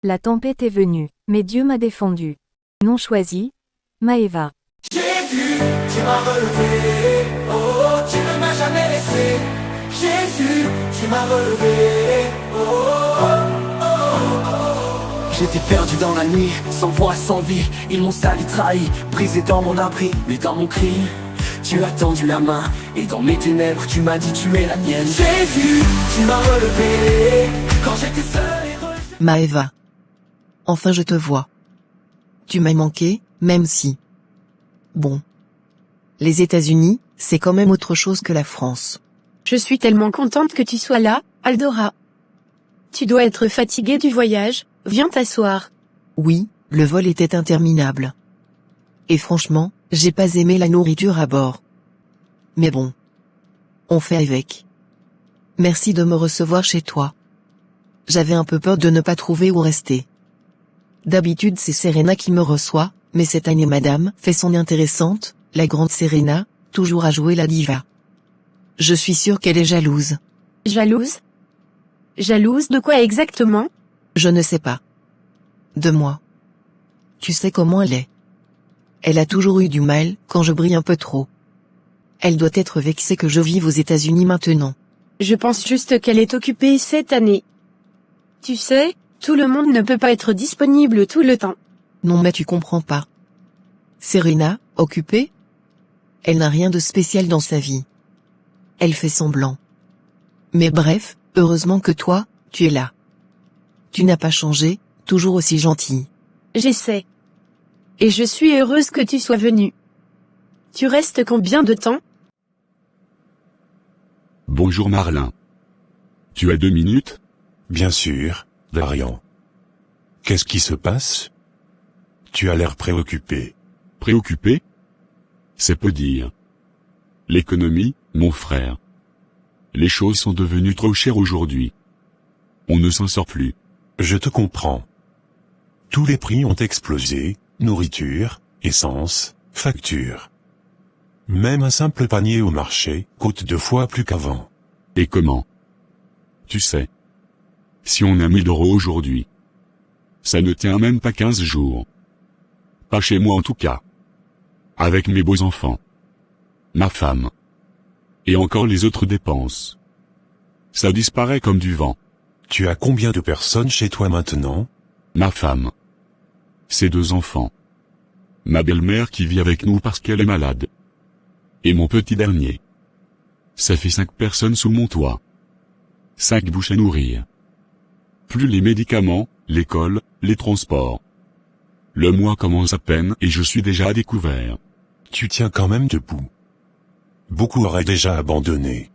La tempête est venue, mais Dieu m'a défendu. Non choisi, Maëva. Jésus, tu m'as relevé, oh, tu ne m'as jamais laissé. Jésus, tu m'as relevé, J'étais perdu dans la nuit, sans voix, sans vie. Ils m'ont sali, trahi, brisé dans mon abri. Mais dans mon cri, tu as tendu la main. Et dans mes ténèbres, tu m'as dit tu es la mienne. Jésus, tu m'as relevé, quand j'étais seul et rejeté. Maëva. Enfin je te vois. Tu m'as manqué, même si... Bon. Les États-Unis, c'est quand même autre chose que la France. Je suis tellement contente que tu sois là, Aldora. Tu dois être fatiguée du voyage, viens t'asseoir. Oui, le vol était interminable. Et franchement, j'ai pas aimé la nourriture à bord. Mais bon. On fait avec. Merci de me recevoir chez toi. J'avais un peu peur de ne pas trouver où rester. D'habitude c'est Serena qui me reçoit, mais cette année madame fait son intéressante, la grande Serena, toujours à jouer la diva. Je suis sûre qu'elle est jalouse. Jalouse? Jalouse de quoi exactement? Je ne sais pas. De moi. Tu sais comment elle est. Elle a toujours eu du mal quand je brille un peu trop. Elle doit être vexée que je vive aux États-Unis maintenant. Je pense juste qu'elle est occupée cette année. Tu sais, tout le monde ne peut pas être disponible tout le temps. Non mais tu comprends pas. Serena, occupée? Elle n'a rien de spécial dans sa vie. Elle fait semblant. Mais bref, heureusement que toi, tu es là. Tu n'as pas changé, toujours aussi gentille. J'essaie. Et je suis heureuse que tu sois venue. Tu restes combien de temps? Bonjour Marlin. Tu as 2 minutes? Bien sûr, Darian. Qu'est-ce qui se passe? Tu as l'air préoccupé. Préoccupé? C'est peu dire. L'économie, mon frère. Les choses sont devenues trop chères aujourd'hui. On ne s'en sort plus. Je te comprends. Tous les prix ont explosé, nourriture, essence, facture. Même un simple panier au marché coûte 2 fois plus qu'avant. Et comment? Tu sais. Si on a 1000 € aujourd'hui, ça ne tient même pas 15 jours. Pas chez moi en tout cas. Avec mes beaux enfants. Ma femme. Et encore les autres dépenses. Ça disparaît comme du vent. Tu as combien de personnes chez toi maintenant? Ma femme. Ses 2 enfants. Ma belle-mère qui vit avec nous parce qu'elle est malade. Et mon petit dernier. Ça fait 5 personnes sous mon toit. 5 bouches à nourrir. Plus les médicaments, l'école, les transports. Le mois commence à peine et je suis déjà à découvert. Tu tiens quand même debout. Beaucoup auraient déjà abandonné.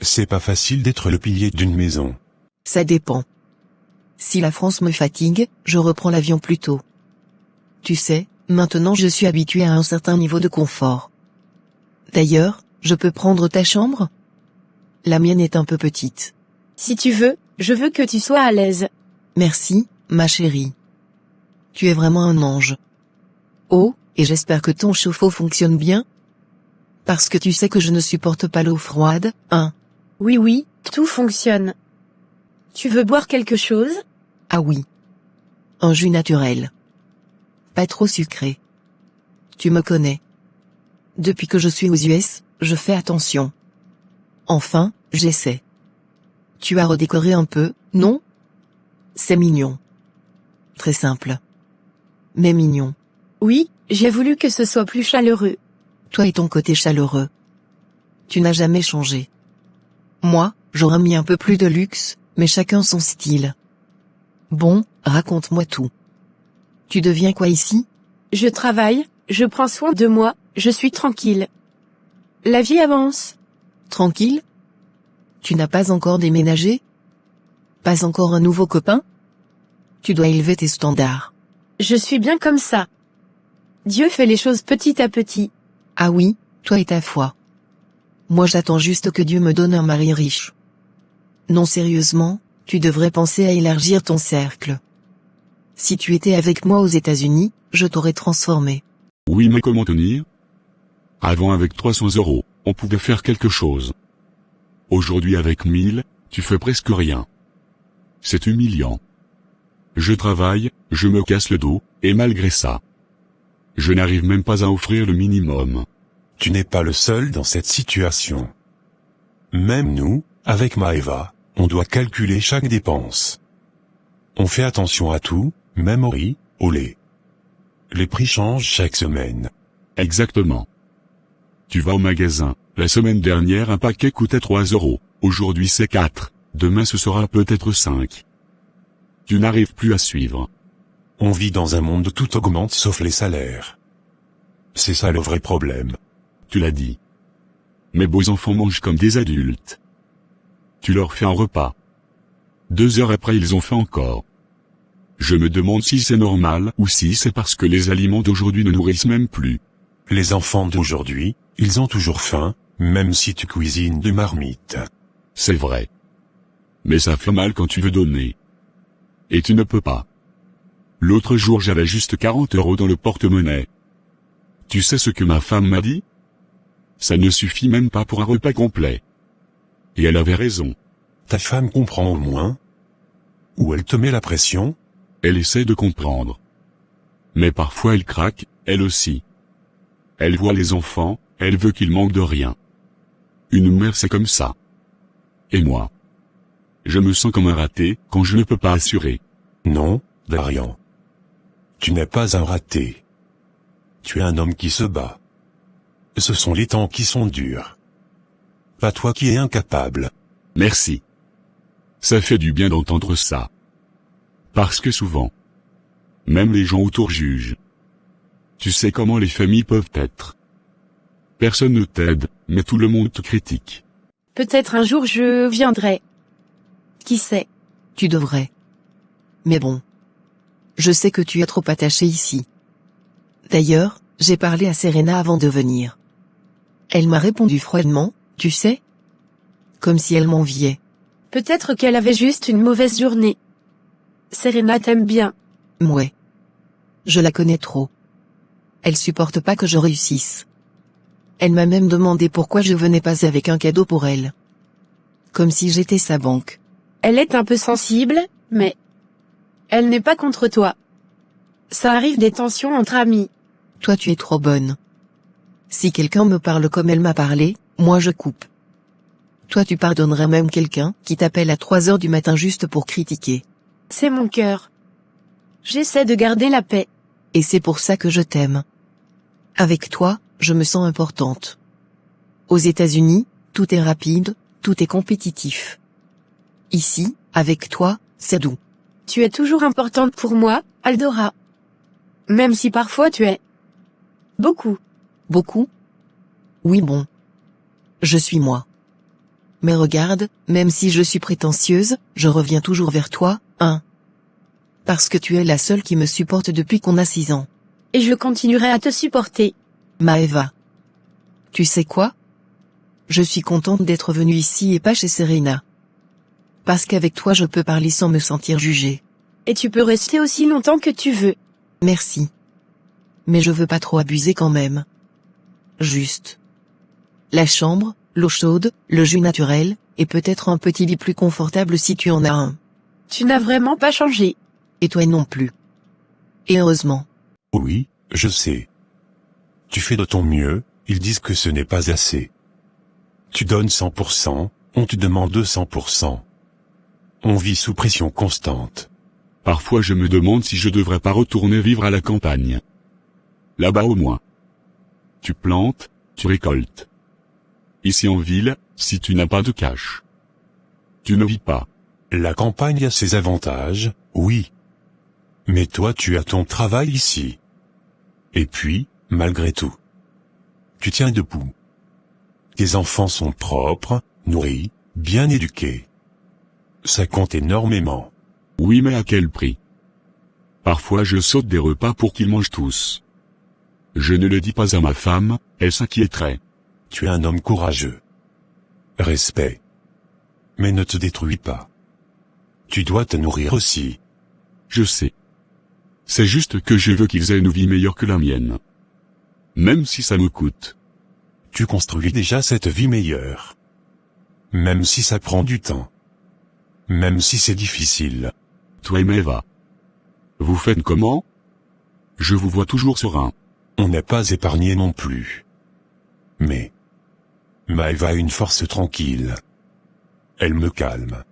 C'est pas facile d'être le pilier d'une maison. Ça dépend. Si la France me fatigue, je reprends l'avion plus tôt. Tu sais, maintenant je suis habitué à un certain niveau de confort. D'ailleurs, je peux prendre ta chambre? La mienne est un peu petite. Si tu veux, je veux que tu sois à l'aise. Merci, ma chérie. Tu es vraiment un ange. Oh, et j'espère que ton chauffe-eau fonctionne bien? Parce que tu sais que je ne supporte pas l'eau froide, hein? Oui, tout fonctionne. Tu veux boire quelque chose? Ah oui. Un jus naturel. Pas trop sucré. Tu me connais. Depuis que je suis aux US, je fais attention. Enfin, j'essaie. Tu as redécoré un peu, non? C'est mignon. Très simple. Mais mignon. Oui, j'ai voulu que ce soit plus chaleureux. Toi et ton côté chaleureux. Tu n'as jamais changé. Moi, j'aurais mis un peu plus de luxe, mais chacun son style. Bon, raconte-moi tout. Tu deviens quoi ici? Je travaille, je prends soin de moi, je suis tranquille. La vie avance. Tranquille? Tu n'as pas encore déménagé? Pas encore un nouveau copain? Tu dois élever tes standards. Je suis bien comme ça. Dieu fait les choses petit à petit. Ah oui, toi et ta foi. Moi j'attends juste que Dieu me donne un mari riche. Non sérieusement, tu devrais penser à élargir ton cercle. Si tu étais avec moi aux États-Unis, je t'aurais transformé. Oui mais comment tenir? Avant avec 300 €, on pouvait faire quelque chose. Aujourd'hui avec 1000, tu fais presque rien. C'est humiliant. Je travaille, je me casse le dos, et malgré ça, je n'arrive même pas à offrir le minimum. Tu n'es pas le seul dans cette situation. Même nous, avec Maëva, on doit calculer chaque dépense. On fait attention à tout, même au riz, au lait. Les prix changent chaque semaine. Exactement. Tu vas au magasin, la semaine dernière un paquet coûtait 3 €, aujourd'hui c'est 4, demain ce sera peut-être 5. Tu n'arrives plus à suivre. On vit dans un monde où tout augmente sauf les salaires. C'est ça le vrai problème. Tu l'as dit. Mes beaux enfants mangent comme des adultes. Tu leur fais un repas. 2 heures après ils ont faim encore. Je me demande si c'est normal ou si c'est parce que les aliments d'aujourd'hui ne nourrissent même plus. Les enfants d'aujourd'hui, ils ont toujours faim, même si tu cuisines des marmites. C'est vrai. Mais ça fait mal quand tu veux donner. Et tu ne peux pas. L'autre jour j'avais juste 40 € dans le porte-monnaie. Tu sais ce que ma femme m'a dit? Ça ne suffit même pas pour un repas complet. Et elle avait raison. Ta femme comprend au moins? Ou elle te met la pression? Elle essaie de comprendre. Mais parfois elle craque, elle aussi. Elle voit les enfants, elle veut qu'ils manquent de rien. Une mère c'est comme ça. Et moi? Je me sens comme un raté quand je ne peux pas assurer. Non, Darian. Tu n'es pas un raté. Tu es un homme qui se bat. Ce sont les temps qui sont durs. Pas toi qui es incapable. Merci. Ça fait du bien d'entendre ça. Parce que souvent, même les gens autour jugent. Tu sais comment les familles peuvent être. Personne ne t'aide, mais tout le monde te critique. Peut-être un jour je viendrai. Qui sait? Tu devrais. Mais bon. Je sais que tu es trop attaché ici. D'ailleurs, j'ai parlé à Serena avant de venir. Elle m'a répondu froidement, tu sais? Comme si elle m'enviait. Peut-être qu'elle avait juste une mauvaise journée. Serena t'aime bien. Mouais. Je la connais trop. Elle supporte pas que je réussisse. Elle m'a même demandé pourquoi je venais pas avec un cadeau pour elle. Comme si j'étais sa banque. Elle est un peu sensible, mais elle n'est pas contre toi. Ça arrive des tensions entre amis. Toi tu es trop bonne. Si quelqu'un me parle comme elle m'a parlé, moi je coupe. Toi tu pardonnerais même quelqu'un qui t'appelle à 3 heures du matin juste pour critiquer. C'est mon cœur. J'essaie de garder la paix. Et c'est pour ça que je t'aime. Avec toi, je me sens importante. Aux États-Unis, tout est rapide, tout est compétitif. Ici, avec toi, c'est doux. Tu es toujours importante pour moi, Aldora. Même si parfois tu es... Beaucoup. Beaucoup? Oui bon. Je suis moi. Mais regarde, même si je suis prétentieuse, je reviens toujours vers toi, hein. Parce que tu es la seule qui me supporte depuis qu'on a 6 ans. Et je continuerai à te supporter. Maëva. Tu sais quoi? Je suis contente d'être venue ici et pas chez Serena. Parce qu'avec toi je peux parler sans me sentir jugée. Et tu peux rester aussi longtemps que tu veux. Merci. Mais je veux pas trop abuser quand même. Juste. La chambre, l'eau chaude, le jus naturel, et peut-être un petit lit plus confortable si tu en as un. Tu n'as vraiment pas changé. Et toi non plus. Et heureusement. Oui, je sais. Tu fais de ton mieux, ils disent que ce n'est pas assez. Tu donnes 100%, on te demande 200%. On vit sous pression constante. Parfois je me demande si je devrais pas retourner vivre à la campagne. Là-bas au moins. Tu plantes, tu récoltes. Ici en ville, si tu n'as pas de cash, tu ne vis pas. La campagne a ses avantages, oui. Mais toi tu as ton travail ici. Et puis, malgré tout, tu tiens debout. Tes enfants sont propres, nourris, bien éduqués. Ça compte énormément. Oui mais à quel prix? Parfois je saute des repas pour qu'ils mangent tous. Je ne le dis pas à ma femme, elle s'inquiéterait. Tu es un homme courageux. Respect. Mais ne te détruis pas. Tu dois te nourrir aussi. Je sais. C'est juste que je veux qu'ils aient une vie meilleure que la mienne. Même si ça me coûte. Tu construis déjà cette vie meilleure. Même si ça prend du temps. Même si c'est difficile. Toi et Maëva. Vous faites comment? Je vous vois toujours serein. On n'est pas épargné non plus. Mais Maëva a une force tranquille. Elle me calme.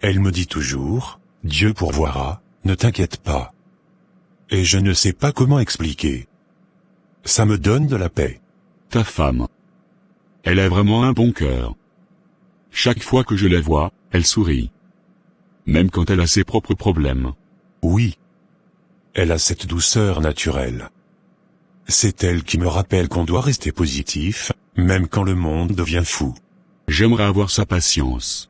Elle me dit toujours, Dieu pourvoira, ne t'inquiète pas. Et je ne sais pas comment expliquer. Ça me donne de la paix. Ta femme. Elle a vraiment un bon cœur. Chaque fois que je la vois, elle sourit. Même quand elle a ses propres problèmes. Oui. Elle a cette douceur naturelle. C'est elle qui me rappelle qu'on doit rester positif, même quand le monde devient fou. J'aimerais avoir sa patience.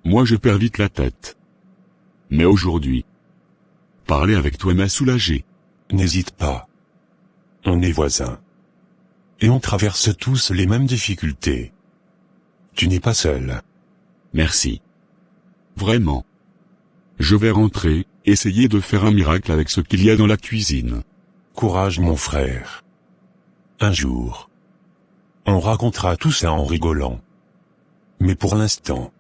Moi je perds vite la tête. Mais aujourd'hui, parler avec toi m'a soulagé. N'hésite pas. On est voisins. Et on traverse tous les mêmes difficultés. Tu n'es pas seul. Merci. Vraiment. Je vais rentrer, essayer de faire un miracle avec ce qu'il y a dans la cuisine. Courage mon frère. Un jour, on racontera tout ça en rigolant. Mais pour l'instant,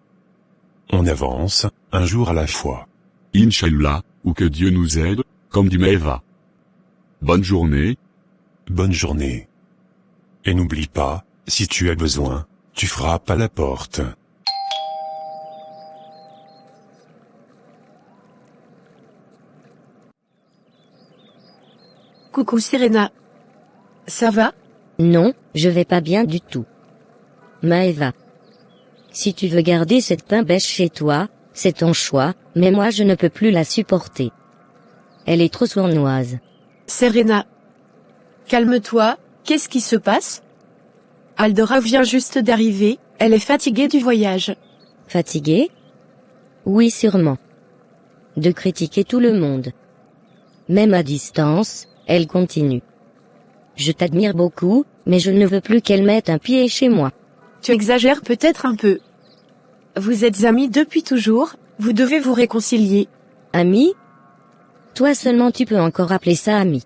on avance, un jour à la fois. Inch'Allah, ou que Dieu nous aide, comme dit Maëva. Bonne journée. Bonne journée. Et n'oublie pas, si tu as besoin, tu frappes à la porte. Coucou Serena. Ça va? Non, je vais pas bien du tout. Maëva. Si tu veux garder cette pain bêche chez toi, c'est ton choix, mais moi je ne peux plus la supporter. Elle est trop sournoise. Serena. Calme-toi, qu'est-ce qui se passe? Aldora vient juste d'arriver, elle est fatiguée du voyage. Fatiguée? Oui, sûrement. De critiquer tout le monde. Même à distance, elle continue. Je t'admire beaucoup, mais je ne veux plus qu'elle mette un pied chez moi. Tu exagères peut-être un peu. Vous êtes amis depuis toujours, vous devez vous réconcilier. Amis? Toi seulement tu peux encore appeler ça ami.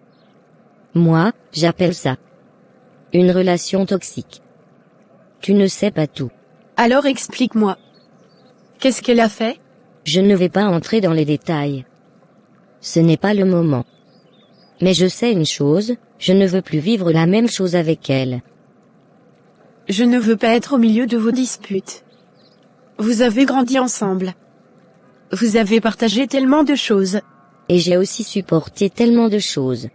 Moi, j'appelle ça une relation toxique. Tu ne sais pas tout. Alors explique-moi. Qu'est-ce qu'elle a fait? Je ne vais pas entrer dans les détails. Ce n'est pas le moment. Mais je sais une chose, je ne veux plus vivre la même chose avec elle. Je ne veux pas être au milieu de vos disputes. Vous avez grandi ensemble. Vous avez partagé tellement de choses. Et j'ai aussi supporté tellement de choses.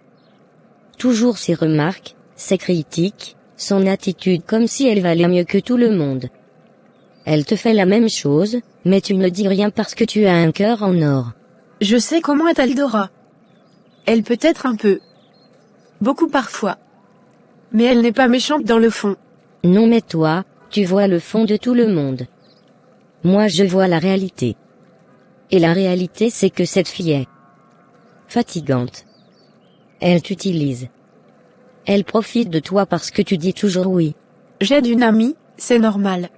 Toujours ses remarques, ses critiques, son attitude comme si elle valait mieux que tout le monde. Elle te fait la même chose, mais tu ne dis rien parce que tu as un cœur en or. Je sais comment est Aldora. Elle peut être un peu. Beaucoup parfois. Mais elle n'est pas méchante dans le fond. Non mais toi, tu vois le fond de tout le monde. Moi je vois la réalité. Et la réalité c'est que cette fille est fatigante. Elle t'utilise. Elle profite de toi parce que tu dis toujours oui. J'aide une amie, c'est normal.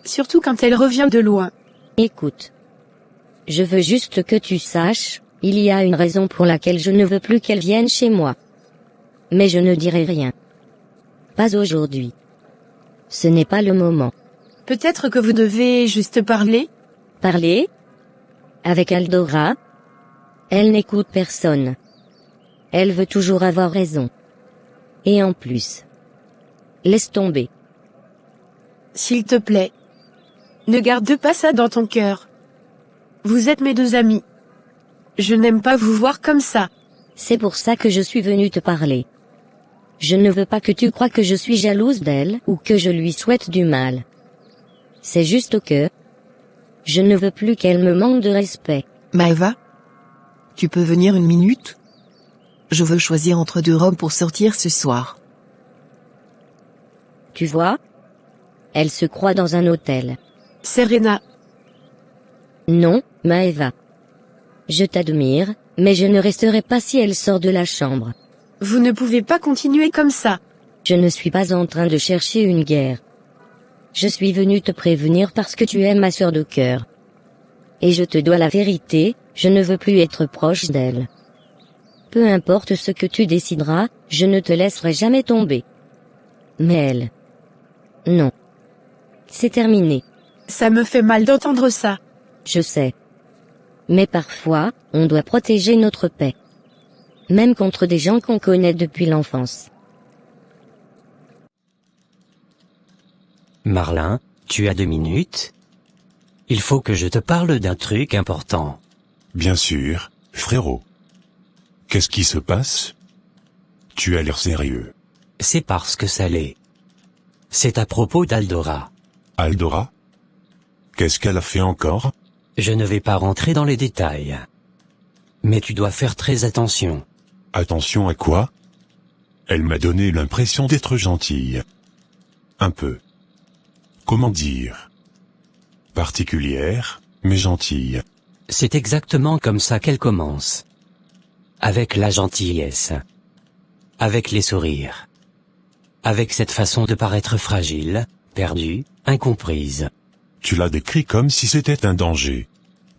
Surtout quand elle revient de loin. Écoute. Je veux juste que tu saches, il y a une raison pour laquelle je ne veux plus qu'elle vienne chez moi. Mais je ne dirai rien. Pas aujourd'hui. Ce n'est pas le moment. Peut-être que vous devez juste parler? Parler? Avec Aldora? Elle n'écoute personne. Elle veut toujours avoir raison. Et en plus. Laisse tomber. S'il te plaît. Ne garde pas ça dans ton cœur. Vous êtes mes deux amis. Je n'aime pas vous voir comme ça. C'est pour ça que je suis venue te parler. Je ne veux pas que tu crois que je suis jalouse d'elle ou que je lui souhaite du mal. C'est juste que je ne veux plus qu'elle me manque de respect. Maëva? Tu peux venir une minute? Je veux choisir entre deux robes pour sortir ce soir. Tu vois? Elle se croit dans un hôtel. Serena. Non, Maëva. Je t'admire, mais je ne resterai pas si elle sort de la chambre. Vous ne pouvez pas continuer comme ça. Je ne suis pas en train de chercher une guerre. Je suis venu te prévenir parce que tu es ma sœur de cœur. Et je te dois la vérité, je ne veux plus être proche d'elle. Peu importe ce que tu décideras, je ne te laisserai jamais tomber. Mais elle... Non. C'est terminé. Ça me fait mal d'entendre ça. Je sais. Mais parfois, on doit protéger notre paix. Même contre des gens qu'on connaît depuis l'enfance. Marlin, tu as 2 minutes? Il faut que je te parle d'un truc important. Bien sûr, frérot. Qu'est-ce qui se passe? Tu as l'air sérieux. C'est parce que ça l'est. C'est à propos d'Aldora. Aldora? Qu'est-ce qu'elle a fait encore? Je ne vais pas rentrer dans les détails. Mais tu dois faire très attention. Attention à quoi? Elle m'a donné l'impression d'être gentille. Un peu. Comment dire? Particulière, mais gentille. C'est exactement comme ça qu'elle commence. Avec la gentillesse. Avec les sourires. Avec cette façon de paraître fragile, perdue, incomprise. Tu l'as décrit comme si c'était un danger.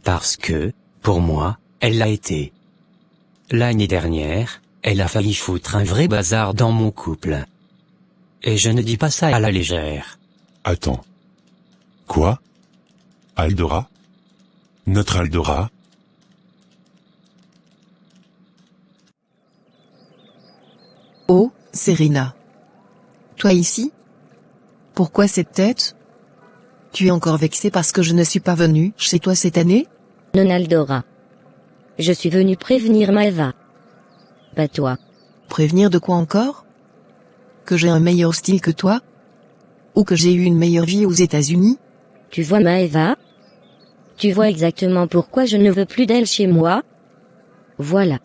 Parce que, pour moi, elle l'a été. L'année dernière, elle a failli foutre un vrai bazar dans mon couple. Et je ne dis pas ça à la légère. Attends. Quoi? Aldora? Notre Aldora? Oh, Serena. Toi ici? Pourquoi cette tête? Tu es encore vexée parce que je ne suis pas venue chez toi cette année? Non Aldora. Je suis venu prévenir Maeva. Pas toi. Prévenir de quoi encore? Que j'ai un meilleur style que toi? Ou que j'ai eu une meilleure vie aux États-Unis? Tu vois Maeva? Tu vois exactement pourquoi je ne veux plus d'elle chez moi? Voilà.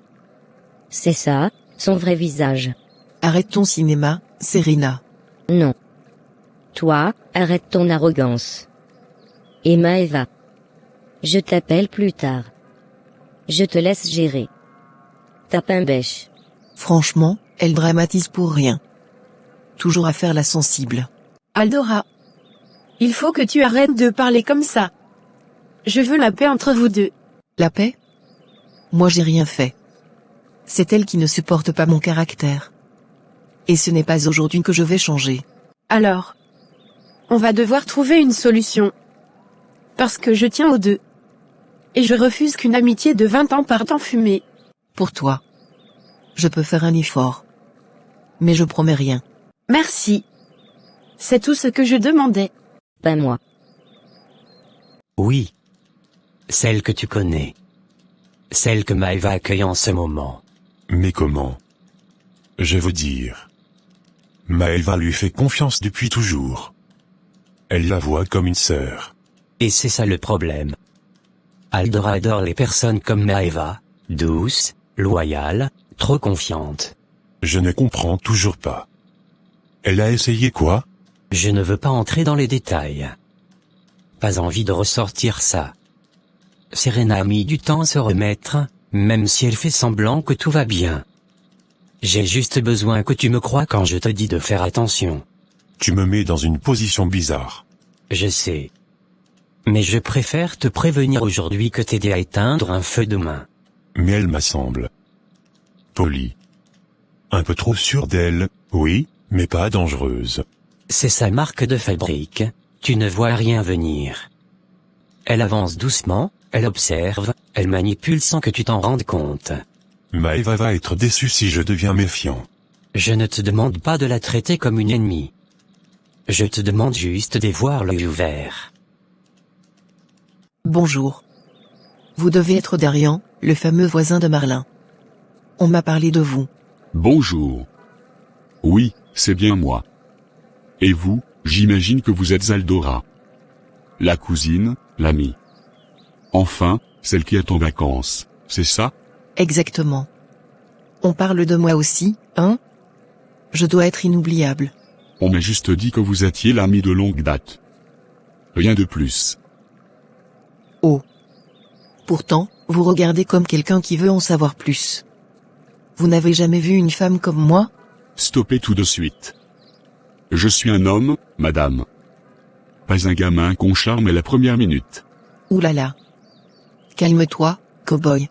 C'est ça, son vrai visage. Arrête ton cinéma, Serena. Non. Toi, arrête ton arrogance. Et Maeva. Je t'appelle plus tard. Je te laisse gérer. Tape un bêche. Franchement, elle dramatise pour rien. Toujours à faire la sensible. Aldora. Il faut que tu arrêtes de parler comme ça. Je veux la paix entre vous deux. La paix? Moi j'ai rien fait. C'est elle qui ne supporte pas mon caractère. Et ce n'est pas aujourd'hui que je vais changer. Alors. On va devoir trouver une solution. Parce que je tiens aux deux. Et je refuse qu'une amitié de 20 ans parte en fumée. Pour toi. Je peux faire un effort. Mais je promets rien. Merci. C'est tout ce que je demandais. Pas moi. Oui. Celle que tu connais. Celle que Maëva accueille en ce moment. Mais comment? Je veux dire. Maëva lui fait confiance depuis toujours. Elle la voit comme une sœur. Et c'est ça le problème. Aldora adore les personnes comme Maëva, douce, loyale, trop confiante. Je ne comprends toujours pas. Elle a essayé quoi? Je ne veux pas entrer dans les détails. Pas envie de ressortir ça. Serena a mis du temps à se remettre, même si elle fait semblant que tout va bien. J'ai juste besoin que tu me crois quand je te dis de faire attention. Tu me mets dans une position bizarre. Je sais. Mais je préfère te prévenir aujourd'hui que t'aider à éteindre un feu demain. Mais elle m'a semble polie. Un peu trop sûre d'elle, oui, mais pas dangereuse. C'est sa marque de fabrique, tu ne vois rien venir. Elle avance doucement, elle observe, elle manipule sans que tu t'en rendes compte. Maëva va être déçue si je deviens méfiant. Je ne te demande pas de la traiter comme une ennemie. Je te demande juste d'y voir l'œil ouvert. Bonjour. Vous devez être Darian, le fameux voisin de Marlin. On m'a parlé de vous. Bonjour. Oui, c'est bien moi. Et vous, j'imagine que vous êtes Aldora. La cousine, l'amie. Enfin, celle qui est en vacances, c'est ça? Exactement. On parle de moi aussi, hein? Je dois être inoubliable. On m'a juste dit que vous étiez l'ami de longue date. Rien de plus. Oh. Pourtant, vous regardez comme quelqu'un qui veut en savoir plus. Vous n'avez jamais vu une femme comme moi? Stoppez tout de suite. Je suis un homme, madame. Pas un gamin qu'on charme à la première minute. Ouh là là. Calme-toi, cow-boy.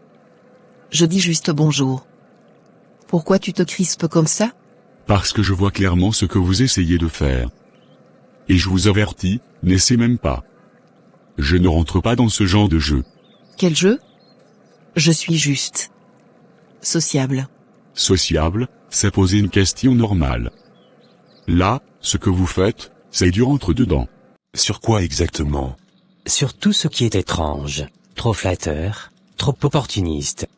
Je dis juste bonjour. Pourquoi tu te crispes comme ça? Parce que je vois clairement ce que vous essayez de faire. Et je vous avertis, n'essaie même pas. Je ne rentre pas dans ce genre de jeu. Quel jeu? Je suis juste. Sociable. Sociable, c'est poser une question normale. Là, ce que vous faites, c'est du rentre-dedans. Sur quoi exactement? Sur tout ce qui est étrange, trop flatteur, trop opportuniste.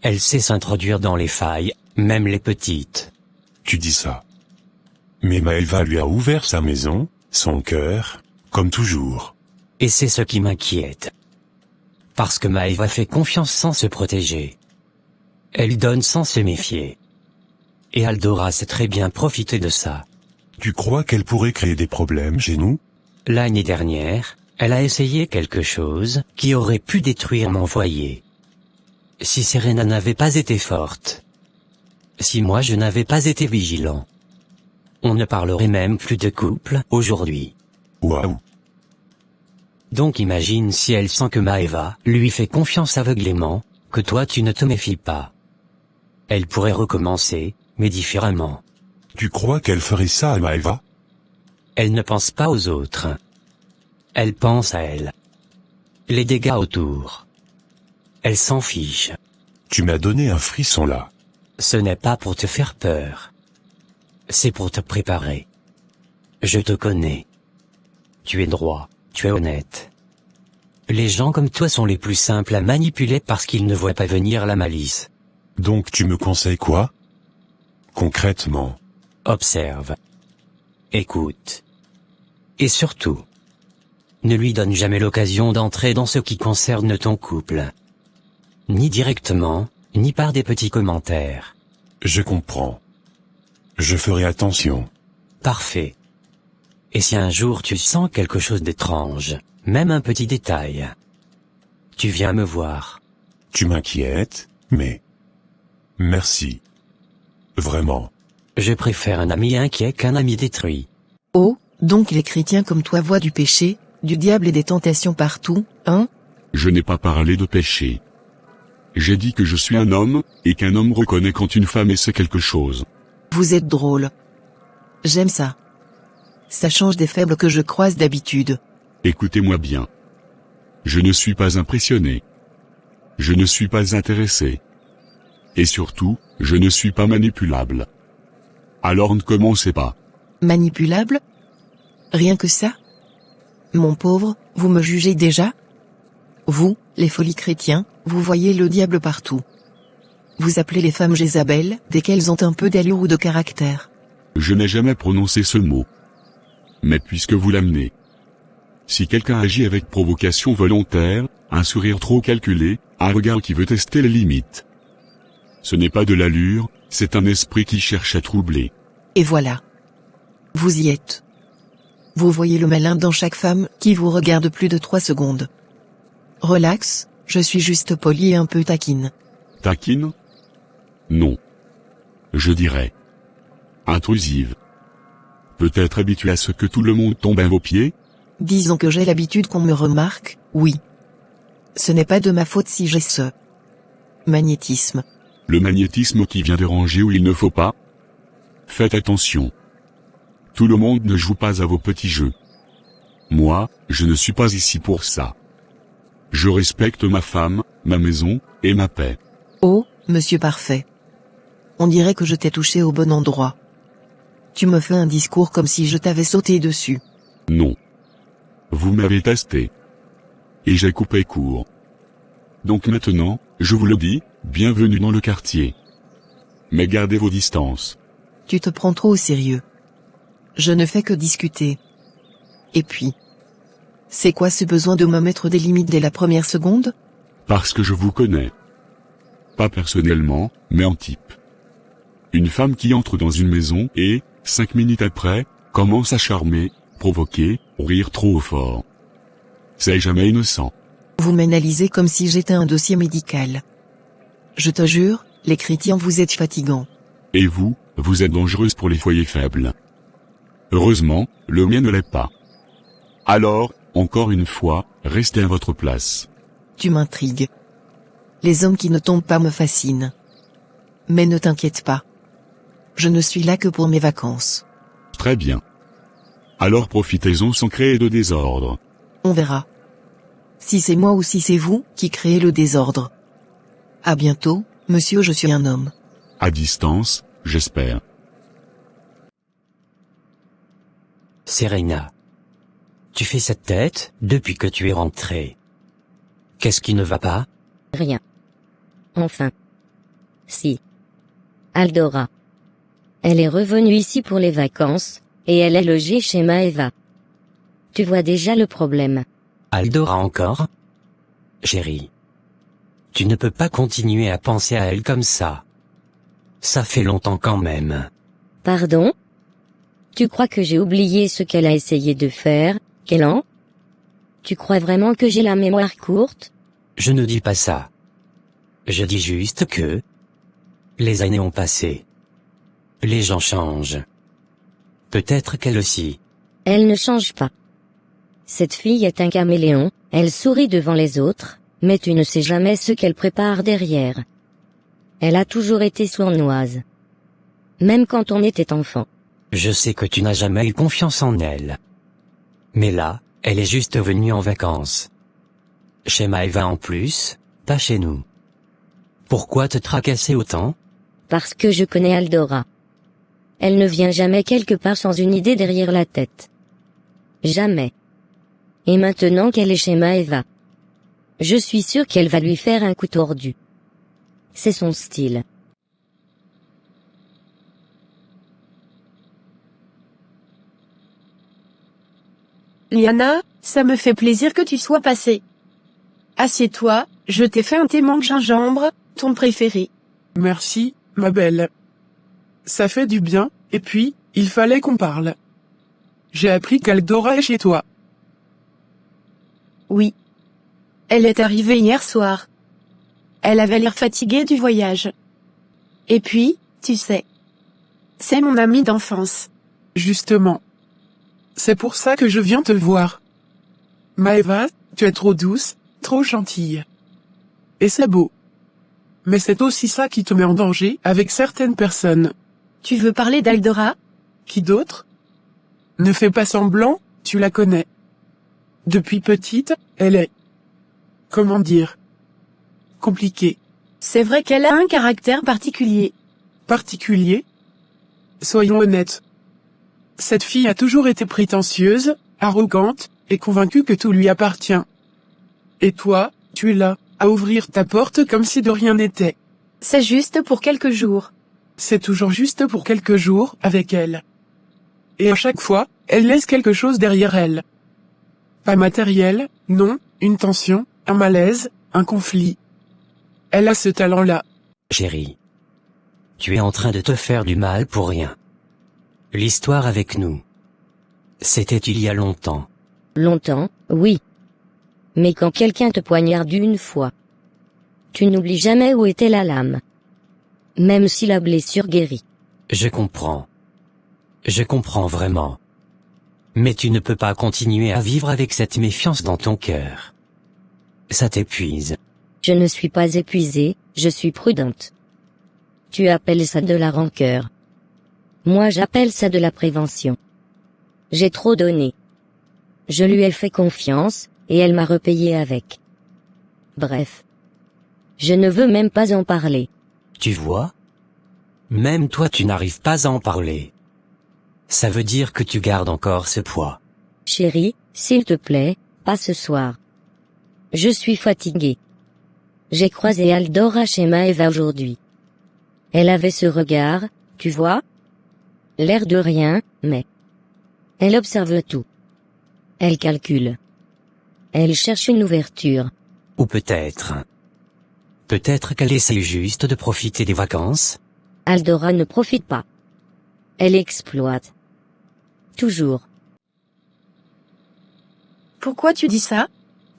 Elle sait s'introduire dans les failles, même les petites. Tu dis ça. Mais Maëva lui a ouvert sa maison, son cœur, comme toujours. Et c'est ce qui m'inquiète. Parce que Maëva fait confiance sans se protéger. Elle donne sans se méfier. Et Aldora sait très bien profiter de ça. Tu crois qu'elle pourrait créer des problèmes chez nous? L'année dernière, elle a essayé quelque chose qui aurait pu détruire mon foyer. Si Serena n'avait pas été forte. Si moi je n'avais pas été vigilant. On ne parlerait même plus de couple aujourd'hui. Waouh. Donc imagine si elle sent que Maëva lui fait confiance aveuglément, que toi tu ne te méfies pas. Elle pourrait recommencer, mais différemment. Tu crois qu'elle ferait ça à Maëva? Elle ne pense pas aux autres. Elle pense à elle. Les dégâts autour. Elle s'en fiche. Tu m'as donné un frisson là. Ce n'est pas pour te faire peur. C'est pour te préparer. Je te connais. Tu es droit, tu es honnête. Les gens comme toi sont les plus simples à manipuler parce qu'ils ne voient pas venir la malice. Donc tu me conseilles quoi? Concrètement. Observe. Écoute. Et surtout, ne lui donne jamais l'occasion d'entrer dans ce qui concerne ton couple. Ni directement, ni par des petits commentaires. Je comprends. Je ferai attention. Parfait. Et si un jour tu sens quelque chose d'étrange, même un petit détail, tu viens me voir. Tu m'inquiètes, mais... Merci. Vraiment. Je préfère un ami inquiet qu'un ami détruit. Oh, donc les chrétiens comme toi voient du péché, du diable et des tentations partout, hein? Je n'ai pas parlé de péché. J'ai dit que je suis un homme, et qu'un homme reconnaît quand une femme essaie quelque chose. Vous êtes drôle. J'aime ça. Ça change des faibles que je croise d'habitude. Écoutez-moi bien. Je ne suis pas impressionné. Je ne suis pas intéressé. Et surtout, je ne suis pas manipulable. Alors ne commencez pas. Manipulable? Rien que ça? Mon pauvre, vous me jugez déjà? Vous, les folies chrétiens, vous voyez le diable partout. Vous appelez les femmes Jézabel, dès qu'elles ont un peu d'allure ou de caractère. Je n'ai jamais prononcé ce mot. Mais puisque vous l'amenez. Si quelqu'un agit avec provocation volontaire, un sourire trop calculé, un regard qui veut tester les limites. Ce n'est pas de l'allure, c'est un esprit qui cherche à troubler. Et voilà. Vous y êtes. Vous voyez le malin dans chaque femme qui vous regarde plus de 3 secondes. Relax, je suis juste polie et un peu taquine. Taquine? Non. Je dirais. Intrusive. Peut-être habituée à ce que tout le monde tombe à vos pieds? Disons que j'ai l'habitude qu'on me remarque, oui. Ce n'est pas de ma faute si j'ai ce magnétisme. Le magnétisme qui vient déranger où il ne faut pas? Faites attention. Tout le monde ne joue pas à vos petits jeux. Moi, je ne suis pas ici pour ça. Je respecte ma femme, ma maison, et ma paix. Oh, monsieur parfait. On dirait que je t'ai touché au bon endroit. Tu me fais un discours comme si je t'avais sauté dessus. Non. Vous m'avez testé. Et j'ai coupé court. Donc maintenant, je vous le dis, bienvenue dans le quartier. Mais gardez vos distances. Tu te prends trop au sérieux. Je ne fais que discuter. Et puis, c'est quoi ce besoin de me mettre des limites dès la première seconde? Parce que je vous connais. Pas personnellement, mais en type. Une femme qui entre dans une maison et, 5 minutes après, commence à charmer, provoquer, rire trop fort. C'est jamais innocent. Vous m'analysez comme si j'étais un dossier médical. Je te jure, les chrétiens vous êtes fatigants. Et vous, vous êtes dangereuse pour les foyers faibles. Heureusement, le mien ne l'est pas. Alors, encore une fois, restez à votre place. Tu m'intrigues. Les hommes qui ne tombent pas me fascinent. Mais ne t'inquiète pas. Je ne suis là que pour mes vacances. Très bien. Alors profitez-en sans créer de désordre. On verra. Si c'est moi ou si c'est vous qui créez le désordre. À bientôt, monsieur, je suis un homme. À distance, j'espère. Serena. Tu fais cette tête depuis que tu es rentrée. Qu'est-ce qui ne va pas? Rien. Enfin. Si. Aldora. Elle est revenue ici pour les vacances, et elle est logée chez Maeva. Tu vois déjà le problème. Aldora encore? Chérie. Tu ne peux pas continuer à penser à elle comme ça. Ça fait longtemps quand même. Pardon? Tu crois que j'ai oublié ce qu'elle a essayé de faire, Kélan? Tu crois vraiment que j'ai la mémoire courte? Je ne dis pas ça. Je dis juste que... les années ont passé. Les gens changent. Peut-être qu'elle aussi. Elle ne change pas. Cette fille est un caméléon, elle sourit devant les autres, mais tu ne sais jamais ce qu'elle prépare derrière. Elle a toujours été sournoise. Même quand on était enfant. Je sais que tu n'as jamais eu confiance en elle. Mais là, elle est juste venue en vacances. Chez Maeva en plus, pas chez nous. Pourquoi te tracasser autant? Parce que je connais Aldora. Elle ne vient jamais quelque part sans une idée derrière la tête. Jamais. Et maintenant qu'elle est chez Maeva, je suis sûre qu'elle va lui faire un coup tordu. C'est son style. Liana, ça me fait plaisir que tu sois passée. Assieds-toi, je t'ai fait un thé menthe gingembre, ton préféré. Merci, ma belle. Ça fait du bien, et puis, il fallait qu'on parle. J'ai appris qu'Aldora est chez toi. Oui. Elle est arrivée hier soir. Elle avait l'air fatiguée du voyage. Et puis, tu sais. C'est mon amie d'enfance. Justement. C'est pour ça que je viens te voir. Maeva, tu es trop douce, trop gentille. Et c'est beau. Mais c'est aussi ça qui te met en danger avec certaines personnes. Tu veux parler d'Aldora? Qui d'autre? Ne fais pas semblant, tu la connais. Depuis petite, elle est... comment dire? Compliquée. C'est vrai qu'elle a un caractère particulier. Particulier? Soyons honnêtes. Cette fille a toujours été prétentieuse, arrogante, et convaincue que tout lui appartient. Et toi, tu es là, à ouvrir ta porte comme si de rien n'était. C'est juste pour quelques jours. C'est toujours juste pour quelques jours, avec elle. Et à chaque fois, elle laisse quelque chose derrière elle. Pas matériel, non, une tension, un malaise, un conflit. Elle a ce talent-là. Chérie. Tu es en train de te faire du mal pour rien. L'histoire avec nous. C'était il y a longtemps. Longtemps, oui. Mais quand quelqu'un te poignarde une fois, tu n'oublies jamais où était la lame. Même si la blessure guérit. Je comprends. Je comprends vraiment. Mais tu ne peux pas continuer à vivre avec cette méfiance dans ton cœur. Ça t'épuise. Je ne suis pas épuisée, je suis prudente. Tu appelles ça de la rancœur. Moi j'appelle ça de la prévention. J'ai trop donné. Je lui ai fait confiance, et elle m'a repayé avec. Bref. Je ne veux même pas en parler. Tu vois? Même toi tu n'arrives pas à en parler. Ça veut dire que tu gardes encore ce poids. Chérie, s'il te plaît, pas ce soir. Je suis fatiguée. J'ai croisé Aldora chez Maeva aujourd'hui. Elle avait ce regard, tu vois? L'air de rien, mais... elle observe tout. Elle calcule. Elle cherche une ouverture. Ou peut-être... peut-être qu'elle essaie juste de profiter des vacances? Aldora ne profite pas. Elle exploite. Toujours. Pourquoi tu dis ça?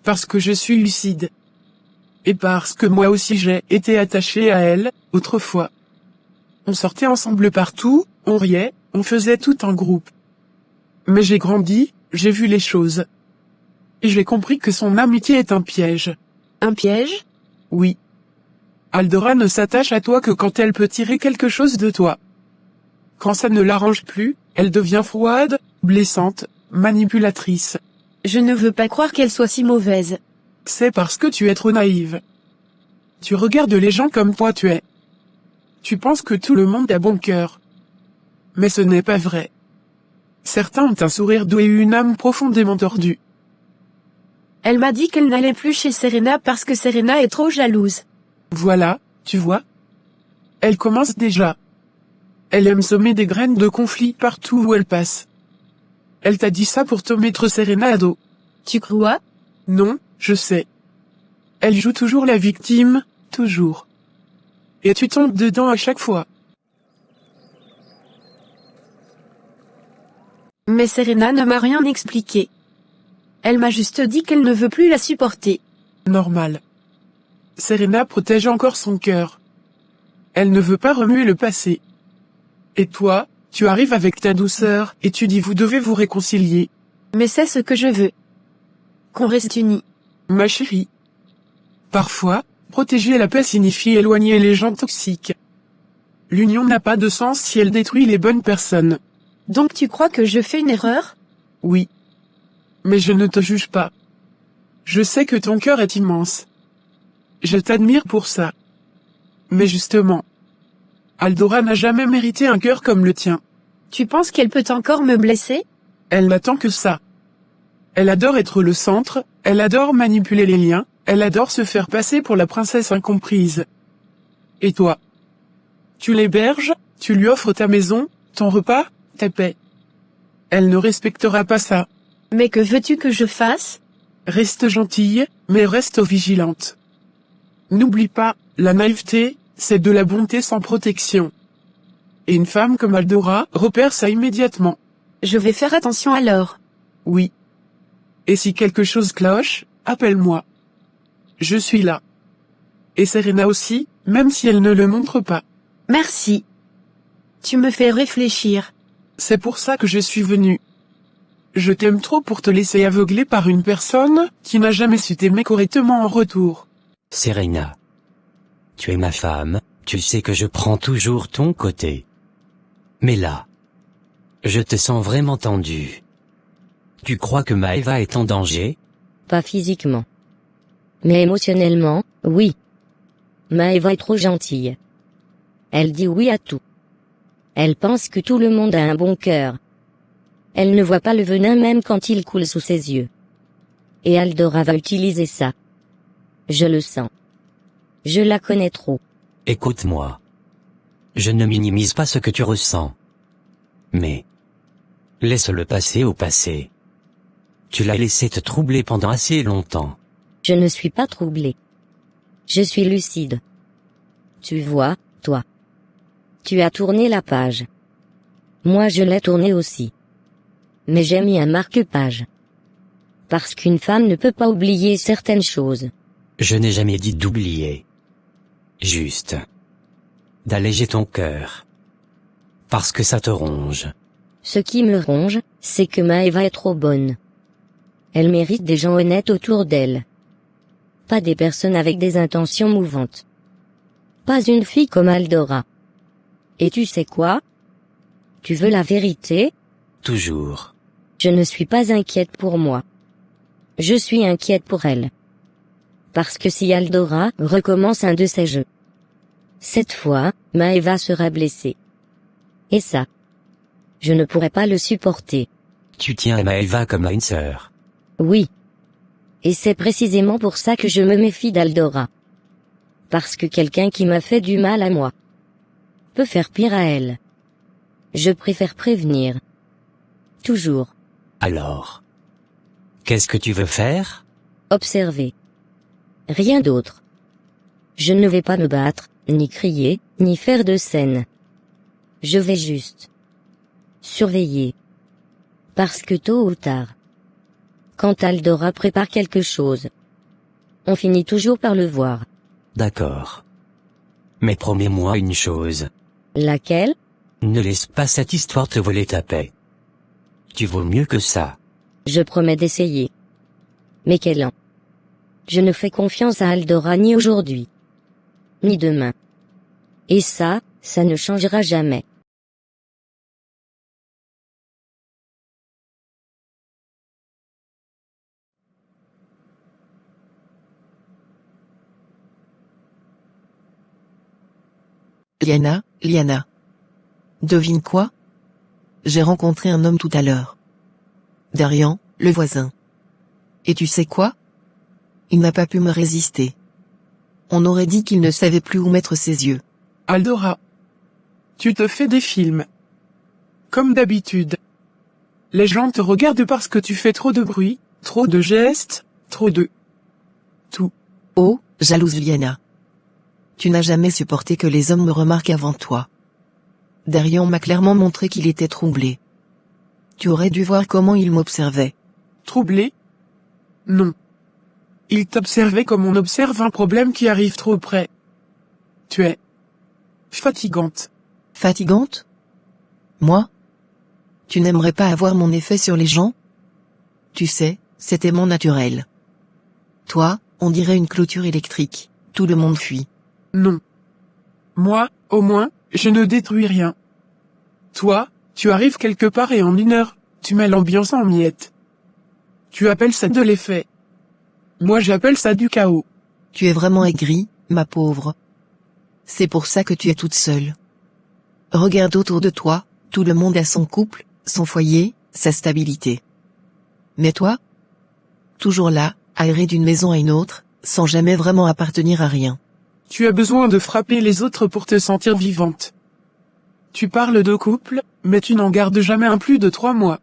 Parce que je suis lucide. Et parce que moi aussi j'ai été attaché à elle, autrefois. On sortait ensemble partout, on riait, on faisait tout en groupe. Mais j'ai grandi, j'ai vu les choses. Et j'ai compris que son amitié est un piège. Un piège? Oui. Aldora ne s'attache à toi que quand elle peut tirer quelque chose de toi. Quand ça ne l'arrange plus, elle devient froide, blessante, manipulatrice. Je ne veux pas croire qu'elle soit si mauvaise. C'est parce que tu es trop naïve. Tu regardes les gens comme toi tu es. Tu penses que tout le monde a bon cœur. Mais ce n'est pas vrai. Certains ont un sourire doux et une âme profondément tordue. Elle m'a dit qu'elle n'allait plus chez Serena parce que Serena est trop jalouse. Voilà, tu vois. Elle commence déjà. Elle aime semer des graines de conflit partout où elle passe. Elle t'a dit ça pour te mettre Serena à dos. Tu crois? Non, je sais. Elle joue toujours la victime, toujours. Et tu tombes dedans à chaque fois. Mais Serena ne m'a rien expliqué. Elle m'a juste dit qu'elle ne veut plus la supporter. Normal. Serena protège encore son cœur. Elle ne veut pas remuer le passé. Et toi, tu arrives avec ta douceur et tu dis vous devez vous réconcilier. Mais c'est ce que je veux. Qu'on reste unis. Ma chérie. Parfois, protéger la paix signifie éloigner les gens toxiques. L'union n'a pas de sens si elle détruit les bonnes personnes. Donc tu crois que je fais une erreur? Oui. Mais je ne te juge pas. Je sais que ton cœur est immense. Je t'admire pour ça. Mais justement, Aldora n'a jamais mérité un cœur comme le tien. Tu penses qu'elle peut encore me blesser? Elle n'attend que ça. Elle adore être le centre, elle adore manipuler les liens, elle adore se faire passer pour la princesse incomprise. Et toi? Tu l'héberges, tu lui offres ta maison, ton repas, ta paix. Elle ne respectera pas ça. Mais que veux-tu que je fasse? Reste gentille, mais reste vigilante. N'oublie pas, la naïveté, c'est de la bonté sans protection. Et une femme comme Aldora repère ça immédiatement. Je vais faire attention alors. Oui. Et si quelque chose cloche, appelle-moi. Je suis là. Et Serena aussi, même si elle ne le montre pas. Merci. Tu me fais réfléchir. C'est pour ça que je suis venu. Je t'aime trop pour te laisser aveugler par une personne qui n'a jamais su t'aimer correctement en retour. Serena. Tu es ma femme, tu sais que je prends toujours ton côté. Mais là, je te sens vraiment tendue. Tu crois que Maëva est en danger? Pas physiquement. Mais émotionnellement, oui. Maëva est trop gentille. Elle dit oui à tout. Elle pense que tout le monde a un bon cœur. Elle ne voit pas le venin même quand il coule sous ses yeux. Et Aldora va utiliser ça. Je le sens. Je la connais trop. Écoute-moi. Je ne minimise pas ce que tu ressens. Mais laisse-le passer au passé. Tu l'as laissé te troubler pendant assez longtemps. Je ne suis pas troublée. Je suis lucide. Tu vois, toi. Tu as tourné la page. Moi je l'ai tournée aussi. Mais j'ai mis un marque-page. Parce qu'une femme ne peut pas oublier certaines choses. Je n'ai jamais dit d'oublier. Juste d'alléger ton cœur. Parce que ça te ronge. Ce qui me ronge, c'est que Maëva est trop bonne. Elle mérite des gens honnêtes autour d'elle. Pas des personnes avec des intentions mouvantes. Pas une fille comme Aldora. Et tu sais quoi? Tu veux la vérité? Toujours. Je ne suis pas inquiète pour moi. Je suis inquiète pour elle. Parce que si Aldora recommence un de ses jeux, cette fois, Maëva sera blessée. Et ça, je ne pourrai pas le supporter. Tu tiens à Maëva comme à une sœur. Oui. Et c'est précisément pour ça que je me méfie d'Aldora. Parce que quelqu'un qui m'a fait du mal à moi peut faire pire à elle. Je préfère prévenir. Toujours. Alors, qu'est-ce que tu veux faire? Observer. Rien d'autre. Je ne vais pas me battre, ni crier, ni faire de scène. Je vais juste surveiller. Parce que tôt ou tard, quand Aldora prépare quelque chose, on finit toujours par le voir. D'accord. Mais promets-moi une chose. Laquelle? Ne laisse pas cette histoire te voler ta paix. Tu vaux mieux que ça. Je promets d'essayer. Mais quel an? Je ne fais confiance à Aldora ni aujourd'hui, ni demain. Et ça ne changera jamais. Liana. Devine quoi? J'ai rencontré un homme tout à l'heure. Darian, le voisin. Et tu sais quoi? Il n'a pas pu me résister. On aurait dit qu'il ne savait plus où mettre ses yeux. Aldora. Tu te fais des films. Comme d'habitude. Les gens te regardent parce que tu fais trop de bruit, trop de gestes, trop de... tout. Oh, jalouse Liana. Tu n'as jamais supporté que les hommes me remarquent avant toi. Darian m'a clairement montré qu'il était troublé. Tu aurais dû voir comment il m'observait. Troublé? Non. Il t'observait comme on observe un problème qui arrive trop près. Tu es... fatigante. Fatigante? Moi? Tu n'aimerais pas avoir mon effet sur les gens? Tu sais, c'est aimant naturel. Toi, on dirait une clôture électrique. Tout le monde fuit. Non. Moi, au moins, je ne détruis rien. Toi, tu arrives quelque part et en 1 heure, tu mets l'ambiance en miettes. Tu appelles ça de l'effet. Moi j'appelle ça du chaos. Tu es vraiment aigrie, ma pauvre. C'est pour ça que tu es toute seule. Regarde autour de toi, tout le monde a son couple, son foyer, sa stabilité. Mais toi? Toujours là, à errer d'une maison à une autre, sans jamais vraiment appartenir à rien. Tu as besoin de frapper les autres pour te sentir vivante. Tu parles de couple, mais tu n'en gardes jamais un plus de 3 mois.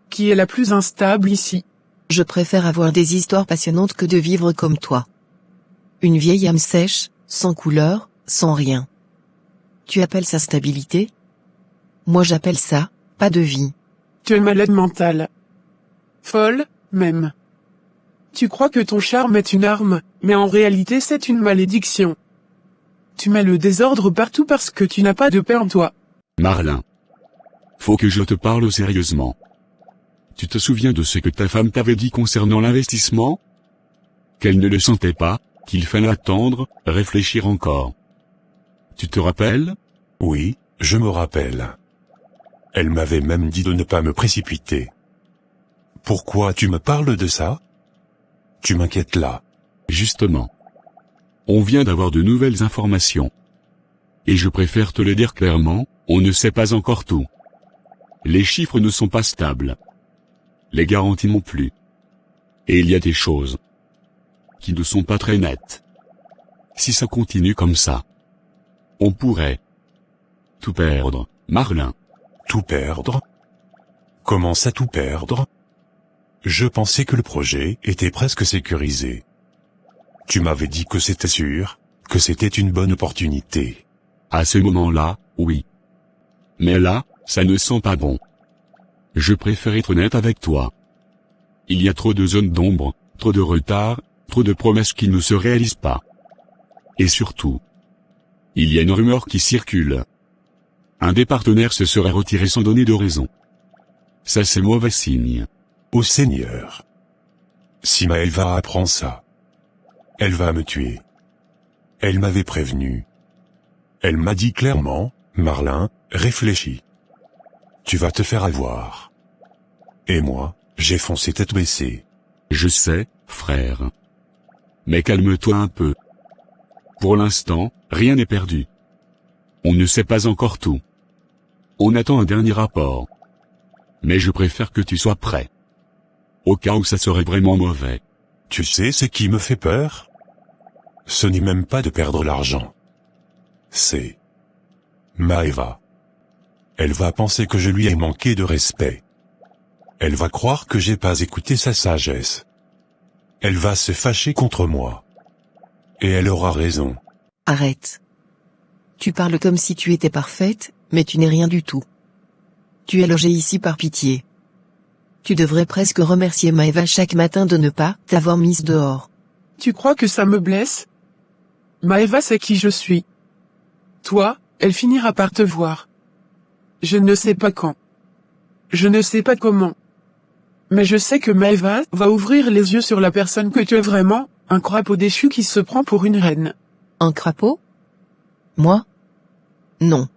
Qui est la plus instable ici? Je préfère avoir des histoires passionnantes que de vivre comme toi. Une vieille âme sèche, sans couleur, sans rien. Tu appelles ça stabilité? Moi j'appelle ça, pas de vie. Tu es malade mentale. Folle, même. Tu crois que ton charme est une arme, mais en réalité c'est une malédiction. Tu mets le désordre partout parce que tu n'as pas de paix en toi. Marlin. Faut que je te parle sérieusement. Tu te souviens de ce que ta femme t'avait dit concernant l'investissement? Qu'elle ne le sentait pas, qu'il fallait attendre, réfléchir encore. Tu te rappelles? Oui, je me rappelle. Elle m'avait même dit de ne pas me précipiter. Pourquoi tu me parles de ça? Tu m'inquiètes là. Justement. On vient d'avoir de nouvelles informations. Et je préfère te le dire clairement, on ne sait pas encore tout. Les chiffres ne sont pas stables. Les garanties non plus. Et il y a des choses qui ne sont pas très nettes. Si ça continue comme ça, on pourrait tout perdre, Marlin. Tout perdre? Comment ça tout perdre? Je pensais que le projet était presque sécurisé. Tu m'avais dit que c'était sûr, que c'était une bonne opportunité. À ce moment-là, oui. Mais là, ça ne sent pas bon. Je préfère être honnête avec toi. Il y a trop de zones d'ombre, trop de retard, trop de promesses qui ne se réalisent pas. Et surtout, il y a une rumeur qui circule. Un des partenaires se serait retiré sans donner de raison. Ça c'est mauvais signe. Ô Seigneur. Si Maëva apprend ça, elle va me tuer. Elle m'avait prévenu. Elle m'a dit clairement, Marlin, réfléchis. Tu vas te faire avoir. Et moi, j'ai foncé tête baissée. Je sais, frère. Mais calme-toi un peu. Pour l'instant, rien n'est perdu. On ne sait pas encore tout. On attend un dernier rapport. Mais je préfère que tu sois prêt. Au cas où ça serait vraiment mauvais. Tu sais ce qui me fait peur? Ce n'est même pas de perdre l'argent. C'est Maëva. Elle va penser que je lui ai manqué de respect. Elle va croire que j'ai pas écouté sa sagesse. Elle va se fâcher contre moi. Et elle aura raison. Arrête. Tu parles comme si tu étais parfaite, mais tu n'es rien du tout. Tu es logée ici par pitié. Tu devrais presque remercier Maëva chaque matin de ne pas t'avoir mise dehors. Tu crois que ça me blesse? Maëva sait qui je suis. Toi, elle finira par te voir. Je ne sais pas quand. Je ne sais pas comment. Mais je sais que Maëva va ouvrir les yeux sur la personne que tu es vraiment, un crapaud déchu qui se prend pour une reine. Un crapaud? Moi? Non.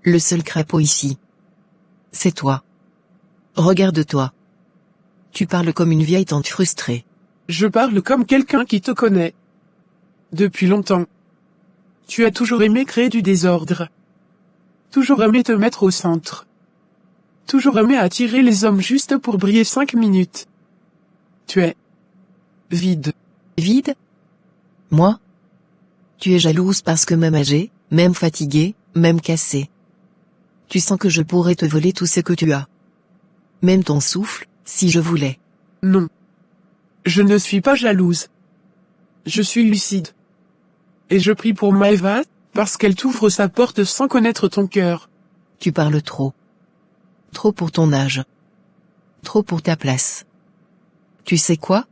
Le seul crapaud ici. C'est toi. Regarde-toi. Tu parles comme une vieille tante frustrée. Je parle comme quelqu'un qui te connaît. Depuis longtemps. Tu as toujours aimé créer du désordre. Toujours aimé te mettre au centre. Toujours aimé attirer les hommes juste pour briller 5 minutes. Tu es vide. Vide? Moi? Tu es jalouse parce que même âgée, même fatiguée, même cassée. Tu sens que je pourrais te voler tout ce que tu as. Même ton souffle, si je voulais. Non. Je ne suis pas jalouse. Je suis lucide. Et je prie pour Maëva, parce qu'elle t'ouvre sa porte sans connaître ton cœur. Tu parles trop. Trop pour ton âge. Trop pour ta place. Tu sais quoi?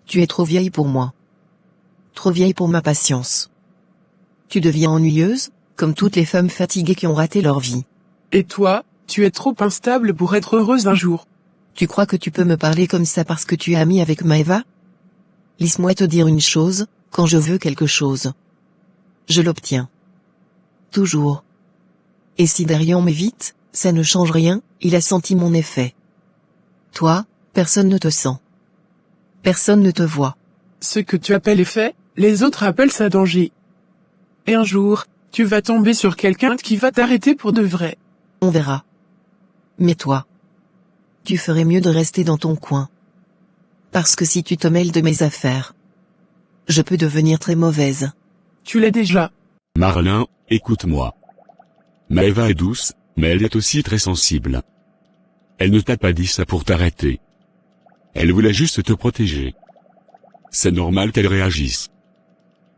Tu es trop vieille pour moi. Trop vieille pour ma patience. Tu deviens ennuyeuse, comme toutes les femmes fatiguées qui ont raté leur vie. Et toi, tu es trop instable pour être heureuse un jour. Tu crois que tu peux me parler comme ça parce que tu es amie avec Maëva? Laisse-moi te dire une chose, quand je veux quelque chose, je l'obtiens. Toujours. Et si Darian m'évite, ça ne change rien, il a senti mon effet. Toi, personne ne te sent. Personne ne te voit. Ce que tu appelles effet, les autres appellent ça danger. Et un jour, tu vas tomber sur quelqu'un qui va t'arrêter pour de vrai. On verra. Mais toi, tu ferais mieux de rester dans ton coin. Parce que si tu te mêles de mes affaires, je peux devenir très mauvaise. Tu l'es déjà. Marlin, écoute-moi. Maëva est douce, mais elle est aussi très sensible. Elle ne t'a pas dit ça pour t'arrêter. Elle voulait juste te protéger. C'est normal qu'elle réagisse.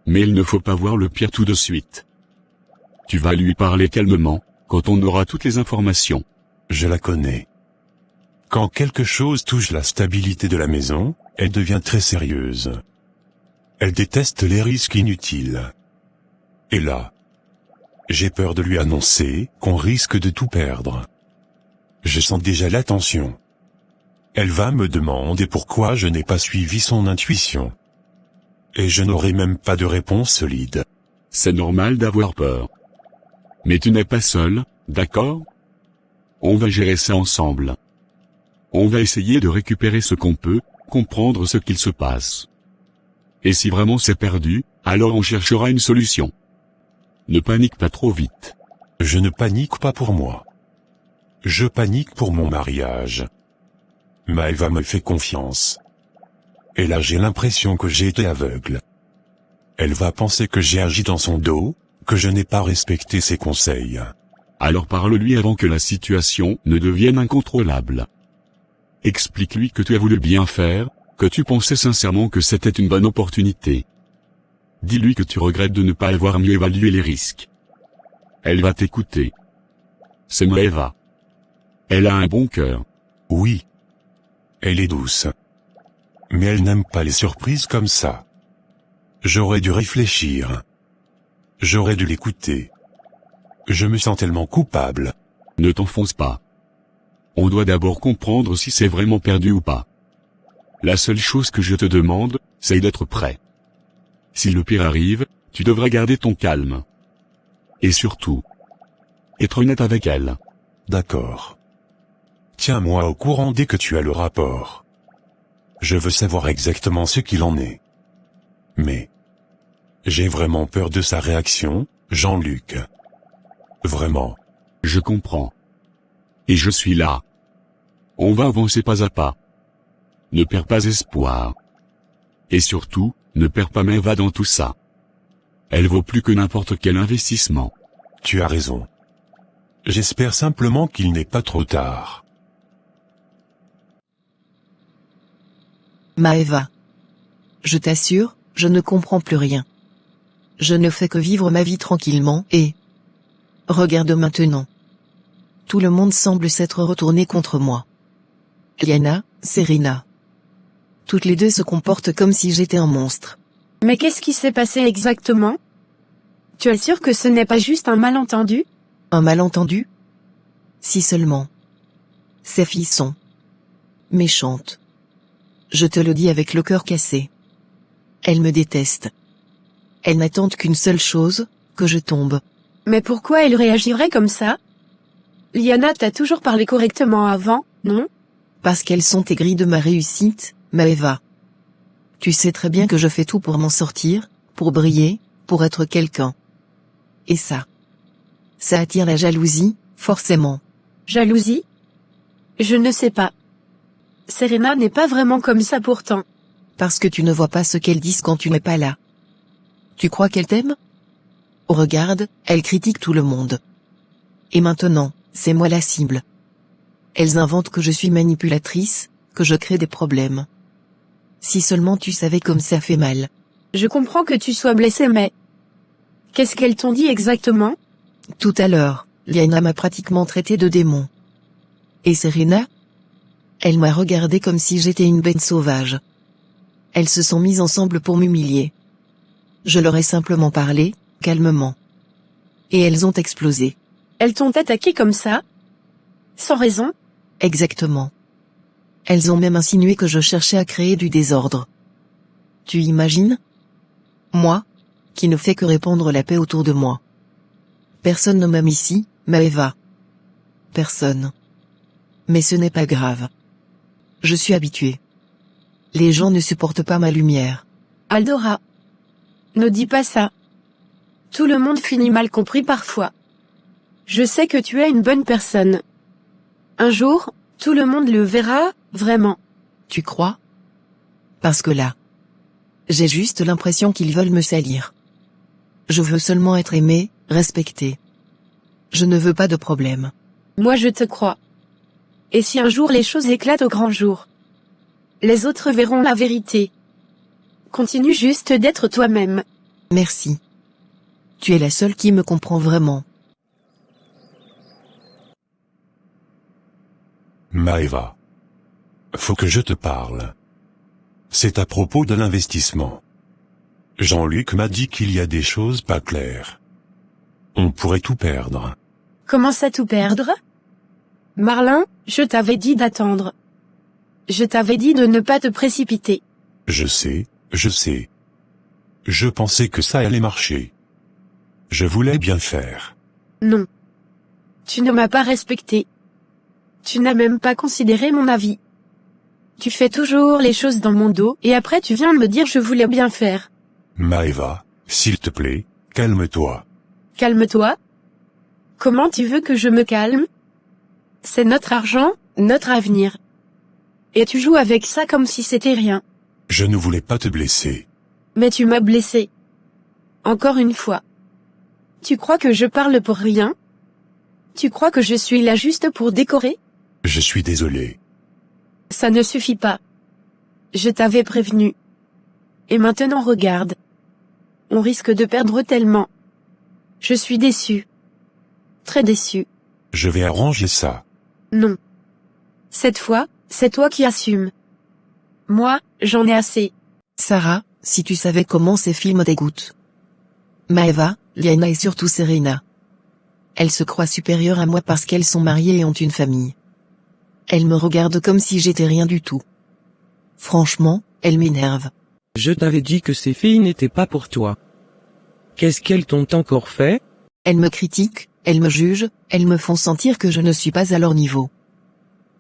Mais il ne faut pas voir le pire tout de suite. Tu vas lui parler calmement, quand on aura toutes les informations. Je la connais. Quand quelque chose touche la stabilité de la maison, elle devient très sérieuse. Elle déteste les risques inutiles. Et là, j'ai peur de lui annoncer qu'on risque de tout perdre. Je sens déjà la tension. Elle va me demander pourquoi je n'ai pas suivi son intuition. Et je n'aurai même pas de réponse solide. C'est normal d'avoir peur. Mais tu n'es pas seul, d'accord? On va gérer ça ensemble. On va essayer de récupérer ce qu'on peut, comprendre ce qu'il se passe. Et si vraiment c'est perdu, alors on cherchera une solution. Ne panique pas trop vite. Je ne panique pas pour moi. Je panique pour mon mariage. Maëva me fait confiance. Et là j'ai l'impression que j'ai été aveugle. Elle va penser que j'ai agi dans son dos, que je n'ai pas respecté ses conseils. Alors parle-lui avant que la situation ne devienne incontrôlable. Explique-lui que tu as voulu bien faire, que tu pensais sincèrement que c'était une bonne opportunité. Dis-lui que tu regrettes de ne pas avoir mieux évalué les risques. Elle va t'écouter. C'est Maëva. Elle a un bon cœur. Oui. Elle est douce. Mais elle n'aime pas les surprises comme ça. J'aurais dû réfléchir. J'aurais dû l'écouter. Je me sens tellement coupable. Ne t'enfonce pas. On doit d'abord comprendre si c'est vraiment perdu ou pas. La seule chose que je te demande, c'est d'être prêt. Si le pire arrive, tu devrais garder ton calme. Et surtout, être honnête avec elle. D'accord. Tiens-moi au courant dès que tu as le rapport. Je veux savoir exactement ce qu'il en est. Mais j'ai vraiment peur de sa réaction, Jean-Luc. Vraiment. Je comprends. Et je suis là. On va avancer pas à pas. Ne perds pas espoir. Et surtout, ne perds pas Maëva dans tout ça. Elle vaut plus que n'importe quel investissement. Tu as raison. J'espère simplement qu'il n'est pas trop tard. Maëva. Je t'assure, je ne comprends plus rien. Je ne fais que vivre ma vie tranquillement et... Regarde maintenant. Tout le monde semble s'être retourné contre moi. Liana, Serena. Toutes les deux se comportent comme si j'étais un monstre. Mais qu'est-ce qui s'est passé exactement? Tu es sûr que ce n'est pas juste un malentendu? Un malentendu? Si seulement. Ces filles sont méchantes. Je te le dis avec le cœur cassé. Elles me détestent. Elles n'attendent qu'une seule chose, que je tombe. Mais pourquoi elle réagirait comme ça? Liana t'a toujours parlé correctement avant, non? Parce qu'elles sont aigries de ma réussite, Maëva. Tu sais très bien que je fais tout pour m'en sortir, pour briller, pour être quelqu'un. Et ça attire la jalousie, forcément. Jalousie? Je ne sais pas. Serena n'est pas vraiment comme ça pourtant. Parce que tu ne vois pas ce qu'elles disent quand tu n'es pas là. Tu crois qu'elles t'aiment? Oh regarde, elles critiquent tout le monde. Et maintenant, c'est moi la cible. Elles inventent que je suis manipulatrice, que je crée des problèmes. Si seulement tu savais comme ça fait mal. Je comprends que tu sois blessé mais... Qu'est-ce qu'elles t'ont dit exactement? Tout à l'heure, Liana m'a pratiquement traité de démon. Et Serena? Elle m'a regardé comme si j'étais une bête sauvage. Elles se sont mises ensemble pour m'humilier. Je leur ai simplement parlé, calmement. Et elles ont explosé. Elles t'ont attaqué comme ça? Sans raison? Exactement. Elles ont même insinué que je cherchais à créer du désordre. Tu imagines? Moi, qui ne fais que répandre la paix autour de moi. Personne ne m'aime ici, Maeva. Personne. Mais ce n'est pas grave. Je suis habitué. Les gens ne supportent pas ma lumière. Aldora. Ne dis pas ça. Tout le monde finit mal compris parfois. Je sais que tu es une bonne personne. Un jour, tout le monde le verra, vraiment. Tu crois? Parce que là, j'ai juste l'impression qu'ils veulent me salir. Je veux seulement être aimé, respecté. Je ne veux pas de problème. Moi je te crois. Et si un jour les choses éclatent au grand jour? Les autres verront la vérité. Continue juste d'être toi-même. Merci. Tu es la seule qui me comprend vraiment. Maeva. Faut que je te parle. C'est à propos de l'investissement. Jean-Luc m'a dit qu'il y a des choses pas claires. On pourrait tout perdre. Comment ça tout perdre? Marlin, je t'avais dit d'attendre. Je t'avais dit de ne pas te précipiter. Je sais. Je pensais que ça allait marcher. Je voulais bien faire. Non. Tu ne m'as pas respecté. Tu n'as même pas considéré mon avis. Tu fais toujours les choses dans mon dos et après tu viens me dire je voulais bien faire. Maeva, s'il te plaît, calme-toi. Calme-toi? Comment tu veux que je me calme? C'est notre argent, notre avenir. Et tu joues avec ça comme si c'était rien. Je ne voulais pas te blesser. Mais tu m'as blessé. Encore une fois. Tu crois que je parle pour rien? Tu crois que je suis là juste pour décorer? Je suis désolé. Ça ne suffit pas. Je t'avais prévenu. Et maintenant regarde. On risque de perdre tellement. Je suis déçu. Très déçu. Je vais arranger ça. Non. Cette fois, c'est toi qui assumes. Moi, j'en ai assez. Sarah, si tu savais comment ces films dégoûtent. Maeva, Liana et surtout Serena. Elles se croient supérieures à moi parce qu'elles sont mariées et ont une famille. Elles me regardent comme si j'étais rien du tout. Franchement, elles m'énervent. Je t'avais dit que ces filles n'étaient pas pour toi. Qu'est-ce qu'elles t'ont encore fait? Elles me critiquent, elles me jugent, elles me font sentir que je ne suis pas à leur niveau.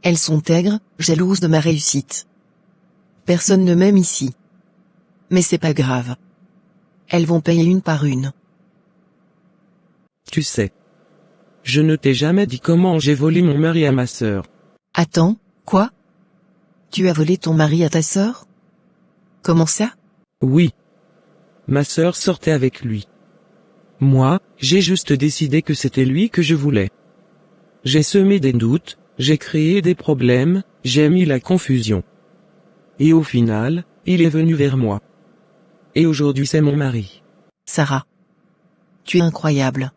Elles sont aigres, jalouses de ma réussite. Personne ne m'aime ici. Mais c'est pas grave. Elles vont payer une par une. Tu sais. Je ne t'ai jamais dit comment j'ai volé mon mari à ma sœur. Attends, quoi? Tu as volé ton mari à ta sœur? Comment ça? Oui. Ma sœur sortait avec lui. Moi, j'ai juste décidé que c'était lui que je voulais. J'ai semé des doutes, j'ai créé des problèmes, j'ai mis la confusion. Et au final, il est venu vers moi. Et aujourd'hui c'est mon mari. Sarah. Tu es incroyable.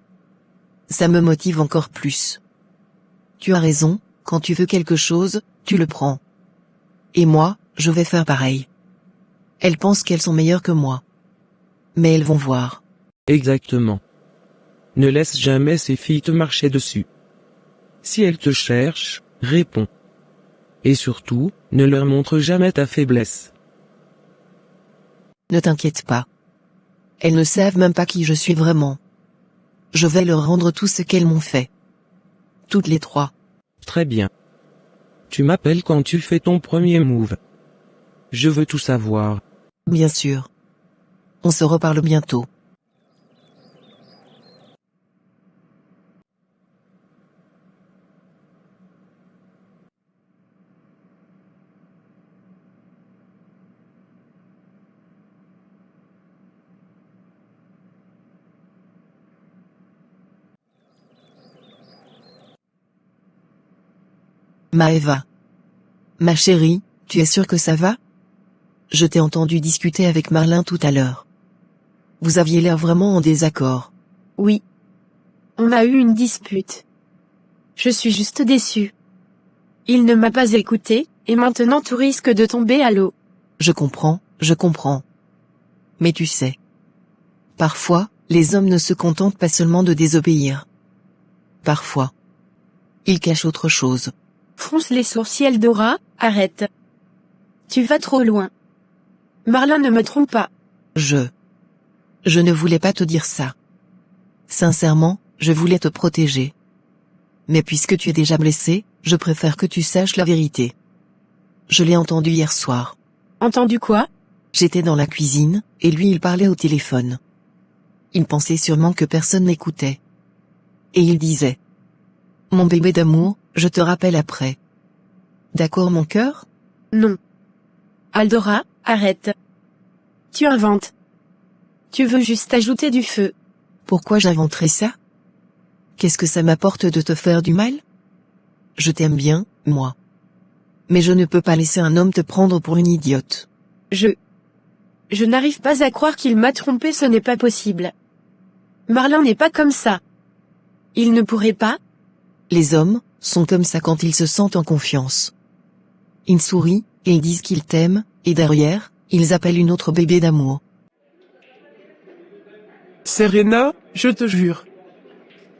Ça me motive encore plus. Tu as raison, quand tu veux quelque chose, tu le prends. Et moi, je vais faire pareil. Elles pensent qu'elles sont meilleures que moi. Mais elles vont voir. Exactement. Ne laisse jamais ces filles te marcher dessus. Si elles te cherchent, réponds. Et surtout, ne leur montre jamais ta faiblesse. Ne t'inquiète pas. Elles ne savent même pas qui je suis vraiment. Je vais leur rendre tout ce qu'elles m'ont fait. Toutes les trois. Très bien. Tu m'appelles quand tu fais ton premier move. Je veux tout savoir. Bien sûr. On se reparle bientôt. Maëva. Ma chérie, tu es sûre que ça va? Je t'ai entendu discuter avec Marlin tout à l'heure. Vous aviez l'air vraiment en désaccord. Oui. On a eu une dispute. Je suis juste déçue. Il ne m'a pas écouté, et maintenant tout risque de tomber à l'eau. Je comprends. Mais tu sais. Parfois, les hommes ne se contentent pas seulement de désobéir. Parfois. Ils cachent autre chose. Fronce les sourcils Eldora, arrête. Tu vas trop loin. Marlin ne me trompe pas. Je ne voulais pas te dire ça. Sincèrement, je voulais te protéger. Mais puisque tu es déjà blessé, je préfère que tu saches la vérité. Je l'ai entendu hier soir. Entendu quoi? J'étais dans la cuisine, et lui il parlait au téléphone. Il pensait sûrement que personne n'écoutait. Et il disait: Mon bébé d'amour, je te rappelle après. D'accord mon cœur? Non. Eldora, arrête. Tu inventes. Tu veux juste ajouter du feu. Pourquoi j'inventerais ça? Qu'est-ce que ça m'apporte de te faire du mal? Je t'aime bien, moi. Mais je ne peux pas laisser un homme te prendre pour une idiote. Je n'arrive pas à croire qu'il m'a trompé, ce n'est pas possible. Marlin n'est pas comme ça. Il ne pourrait pas? Les hommes sont comme ça quand ils se sentent en confiance. Ils sourient, ils disent qu'ils t'aiment, et derrière, ils appellent une autre bébé d'amour. Serena, je te jure.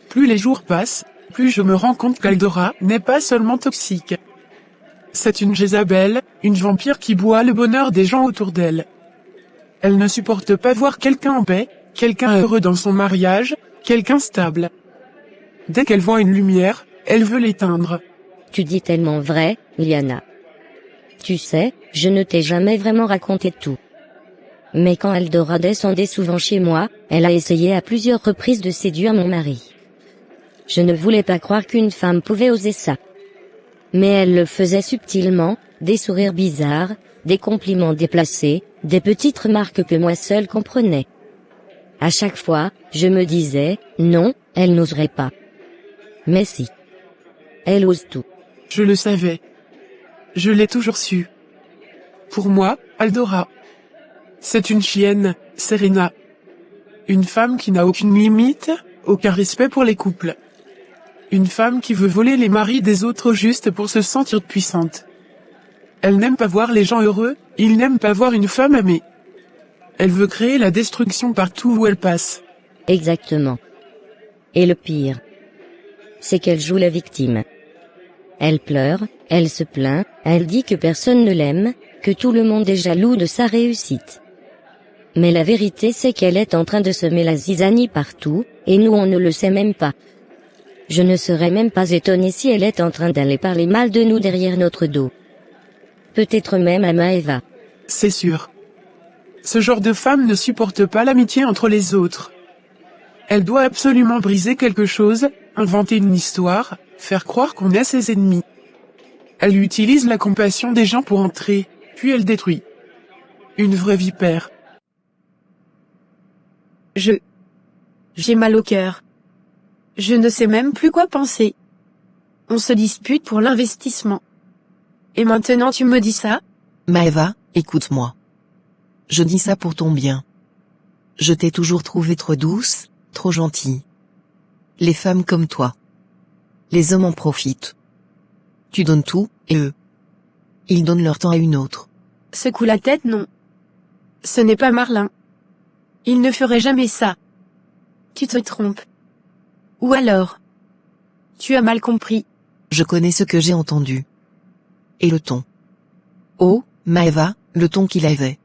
Plus les jours passent, plus je me rends compte qu'Eldora n'est pas seulement toxique. C'est une Jézabel, une vampire qui boit le bonheur des gens autour d'elle. Elle ne supporte pas voir quelqu'un en paix, quelqu'un heureux dans son mariage, quelqu'un stable. Dès qu'elle voit une lumière, elle veut l'éteindre. Tu dis tellement vrai, Liana. Tu sais, je ne t'ai jamais vraiment raconté tout. Mais quand Eldora descendait souvent chez moi, elle a essayé à plusieurs reprises de séduire mon mari. Je ne voulais pas croire qu'une femme pouvait oser ça. Mais elle le faisait subtilement, des sourires bizarres, des compliments déplacés, des petites remarques que moi seul comprenais. À chaque fois, je me disais, non, elle n'oserait pas. Mais si. Elle ose tout. Je le savais. Je l'ai toujours su. Pour moi, Eldora. C'est une chienne, Serena. Une femme qui n'a aucune limite, aucun respect pour les couples. Une femme qui veut voler les maris des autres juste pour se sentir puissante. Elle n'aime pas voir les gens heureux, il n'aime pas voir une femme aimée. Elle veut créer la destruction partout où elle passe. Exactement. Et le pire, c'est qu'elle joue la victime. Elle pleure, elle se plaint, elle dit que personne ne l'aime, que tout le monde est jaloux de sa réussite. Mais la vérité c'est qu'elle est en train de semer la zizanie partout, et nous on ne le sait même pas. Je ne serais même pas étonné si elle est en train d'aller parler mal de nous derrière notre dos. Peut-être même à Maëva. C'est sûr. Ce genre de femme ne supporte pas l'amitié entre les autres. Elle doit absolument briser quelque chose, inventer une histoire, faire croire qu'on est ses ennemis. Elle utilise la compassion des gens pour entrer, puis elle détruit. Une vraie vipère. J'ai mal au cœur. Je ne sais même plus quoi penser. On se dispute pour l'investissement. Et maintenant tu me dis ça? Maëva, écoute-moi. Je dis ça pour ton bien. Je t'ai toujours trouvée trop douce, trop gentille. Les femmes comme toi. Les hommes en profitent. Tu donnes tout, et eux. Ils donnent leur temps à une autre. Secoue la tête, non. Ce n'est pas Marlin. Il ne ferait jamais ça. Tu te trompes. Ou alors, tu as mal compris. Je connais ce que j'ai entendu. Et le ton. Oh, Maëva, le ton qu'il avait.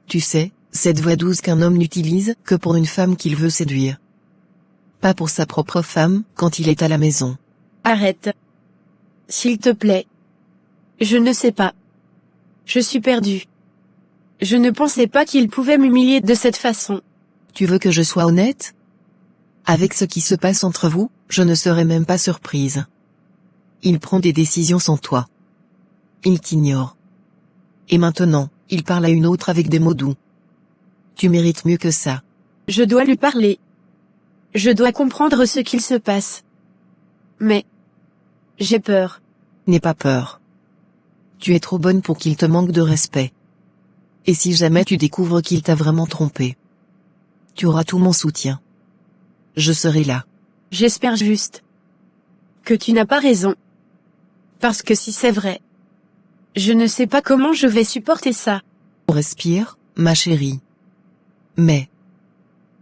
Tu sais, cette voix douce qu'un homme n'utilise que pour une femme qu'il veut séduire. Pas pour sa propre femme, quand il est à la maison. Arrête. S'il te plaît. Je ne sais pas. Je suis perdue. Je ne pensais pas qu'il pouvait m'humilier de cette façon. Tu veux que je sois honnête? Avec ce qui se passe entre vous, je ne serais même pas surprise. Il prend des décisions sans toi. Il t'ignore. Et maintenant, il parle à une autre avec des mots doux. Tu mérites mieux que ça. Je dois lui parler. Je dois comprendre ce qu'il se passe. Mais j'ai peur. N'aie pas peur. Tu es trop bonne pour qu'il te manque de respect. Et si jamais tu découvres qu'il t'a vraiment trompé, tu auras tout mon soutien. Je serai là. J'espère juste que tu n'as pas raison. Parce que si c'est vrai, je ne sais pas comment je vais supporter ça. Respire, ma chérie. Mais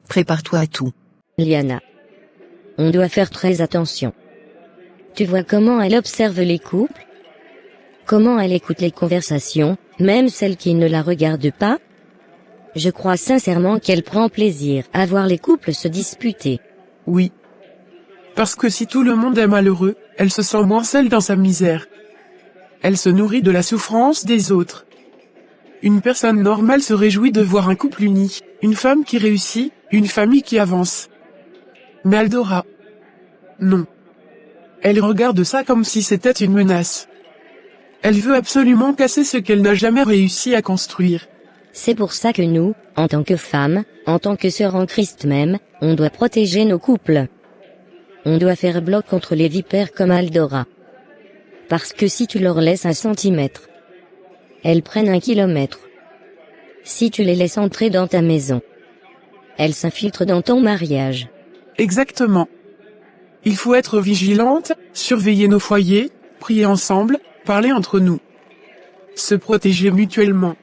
prépare-toi à tout. Liana. On doit faire très attention. Tu vois comment elle observe les couples? Comment elle écoute les conversations, même celles qui ne la regardent pas? Je crois sincèrement qu'elle prend plaisir à voir les couples se disputer. Oui. Parce que si tout le monde est malheureux, elle se sent moins seule dans sa misère. Elle se nourrit de la souffrance des autres. Une personne normale se réjouit de voir un couple uni, une femme qui réussit, une famille qui avance. Mais Aldora, non. Elle regarde ça comme si c'était une menace. Elle veut absolument casser ce qu'elle n'a jamais réussi à construire. C'est pour ça que nous, en tant que femmes, en tant que sœurs en Christ même, on doit protéger nos couples. On doit faire bloc contre les vipères comme Aldora. Parce que si tu leur laisses 1 centimètre, elles prennent 1 kilomètre. Si tu les laisses entrer dans ta maison, elles s'infiltrent dans ton mariage. Exactement. Il faut être vigilante, surveiller nos foyers, prier ensemble, parler entre nous. Se protéger mutuellement.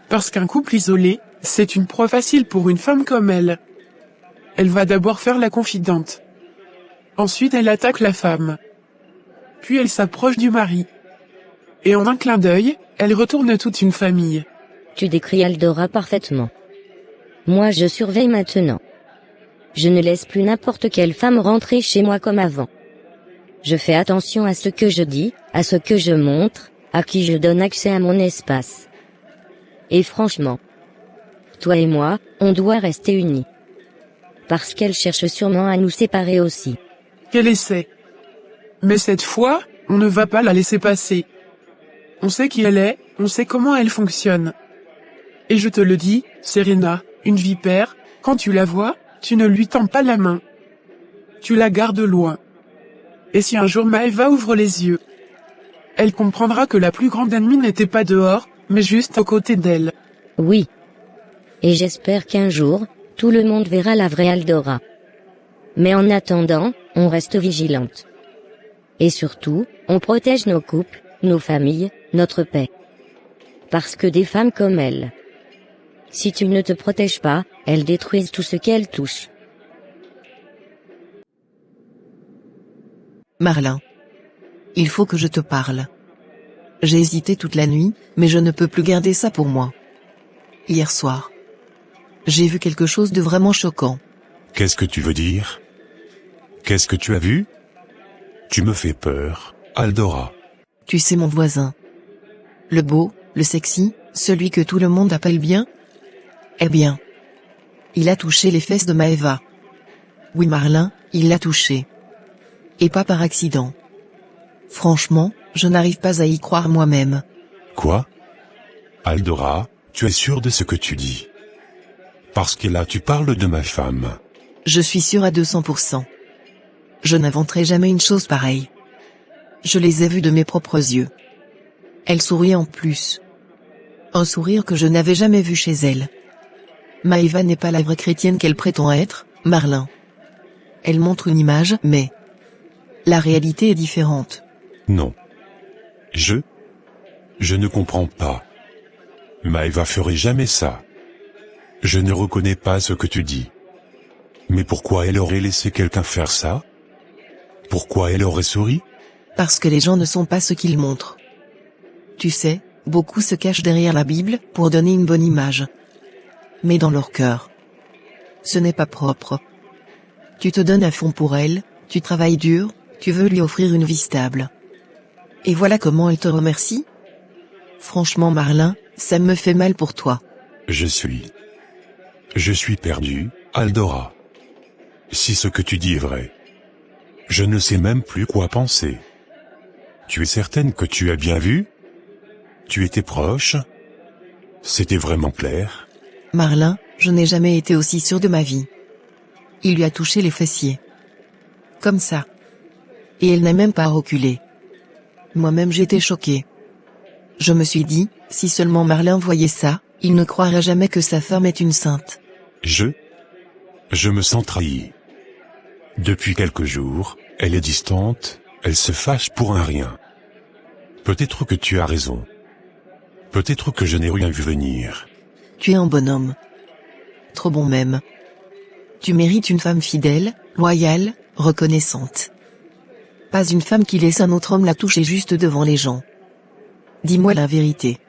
Parce qu'un couple isolé, c'est une proie facile pour une femme comme elle. Elle va d'abord faire la confidente. Ensuite elle attaque la femme. Puis elle s'approche du mari. Et en un clin d'œil, elle retourne toute une famille. Tu décris Aldora parfaitement. Moi je surveille maintenant. Je ne laisse plus n'importe quelle femme rentrer chez moi comme avant. Je fais attention à ce que je dis, à ce que je montre, à qui je donne accès à mon espace. Et franchement, toi et moi, on doit rester unis. Parce qu'elle cherche sûrement à nous séparer aussi. Quel essai. Mais cette fois, on ne va pas la laisser passer. On sait qui elle est, on sait comment elle fonctionne. Et je te le dis, Serena, une vipère, quand tu la vois, tu ne lui tends pas la main. Tu la gardes loin. Et si un jour Maëva ouvre les yeux, elle comprendra que la plus grande ennemie n'était pas dehors, mais juste à côté d'elle. Oui. Et j'espère qu'un jour, tout le monde verra la vraie Aldora. Mais en attendant, on reste vigilante. Et surtout, on protège nos couples, nos familles, notre paix. Parce que des femmes comme elle, si tu ne te protèges pas, elles détruisent tout ce qu'elles touchent. Marlin. Il faut que je te parle. J'ai hésité toute la nuit, mais je ne peux plus garder ça pour moi. Hier soir, j'ai vu quelque chose de vraiment choquant. Qu'est-ce que tu veux dire? Qu'est-ce que tu as vu? Tu me fais peur, Aldora. Tu sais mon voisin. Le beau, le sexy, celui que tout le monde appelle bien? Eh bien, il a touché les fesses de Maëva. Oui Marlin, il l'a touché. Et pas par accident. Franchement, je n'arrive pas à y croire moi-même. Quoi? Aldora, tu es sûre de ce que tu dis? Parce que là tu parles de ma femme. Je suis sûre à 200%. Je n'inventerai jamais une chose pareille. Je les ai vues de mes propres yeux. Elle sourit en plus. Un sourire que je n'avais jamais vu chez elle. Maëva n'est pas la vraie chrétienne qu'elle prétend être, Marlin. Elle montre une image, mais la réalité est différente. Non. Je ne comprends pas. Maëva ferait jamais ça. Je ne reconnais pas ce que tu dis. Mais pourquoi elle aurait laissé quelqu'un faire ça? Pourquoi elle aurait souri? Parce que les gens ne sont pas ce qu'ils montrent. Tu sais, beaucoup se cachent derrière la Bible pour donner une bonne image. Mais dans leur cœur, ce n'est pas propre. Tu te donnes à fond pour elle, tu travailles dur, tu veux lui offrir une vie stable. Et voilà comment elle te remercie? Franchement Marlin, ça me fait mal pour toi. Je suis perdu, Aldora. Si ce que tu dis est vrai, je ne sais même plus quoi penser. Tu es certaine que tu as bien vu? Tu étais proche? C'était vraiment clair? Marlin, je n'ai jamais été aussi sûre de ma vie. Il lui a touché les fessiers. Comme ça. Et elle n'a même pas reculé. Moi-même j'étais choqué. Je me suis dit, si seulement Marlin voyait ça, il ne croirait jamais que sa femme est une sainte. Je me sens trahi. Depuis quelques jours, elle est distante, elle se fâche pour un rien. Peut-être que tu as raison. Peut-être que je n'ai rien vu venir. Tu es un bonhomme. Trop bon même. Tu mérites une femme fidèle, loyale, reconnaissante. Pas une femme qui laisse un autre homme la toucher juste devant les gens. Dis-moi la vérité.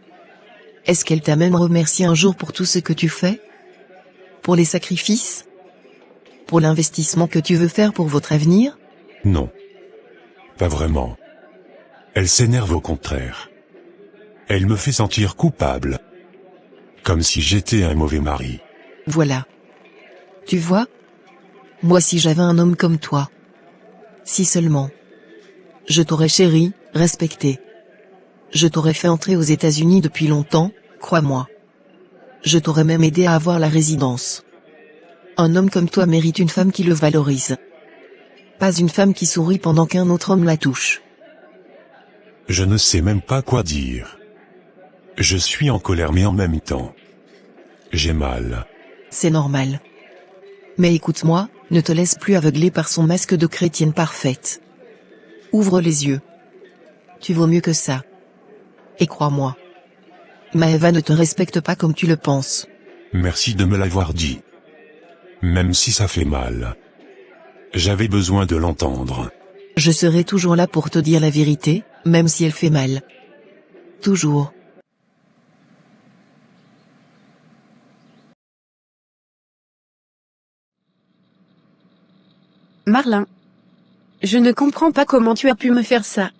Est-ce qu'elle t'a même remercié un jour pour tout ce que tu fais? Pour les sacrifices? Pour l'investissement que tu veux faire pour votre avenir? Non. Pas vraiment. Elle s'énerve au contraire. Elle me fait sentir coupable. Comme si j'étais un mauvais mari. Voilà. Tu vois? Moi si j'avais un homme comme toi. Si seulement. Je t'aurais chéri, respecté. Je t'aurais fait entrer aux États-Unis depuis longtemps, crois-moi. Je t'aurais même aidé à avoir la résidence. Un homme comme toi mérite une femme qui le valorise. Pas une femme qui sourit pendant qu'un autre homme la touche. Je ne sais même pas quoi dire. Je suis en colère mais en même temps. J'ai mal. C'est normal. Mais écoute-moi, ne te laisse plus aveugler par son masque de chrétienne parfaite. Ouvre les yeux. Tu vaux mieux que ça. Et crois-moi. Maëva ne te respecte pas comme tu le penses. Merci de me l'avoir dit. Même si ça fait mal. J'avais besoin de l'entendre. Je serai toujours là pour te dire la vérité, même si elle fait mal. Toujours. Marlin. Je ne comprends pas comment tu as pu me faire ça.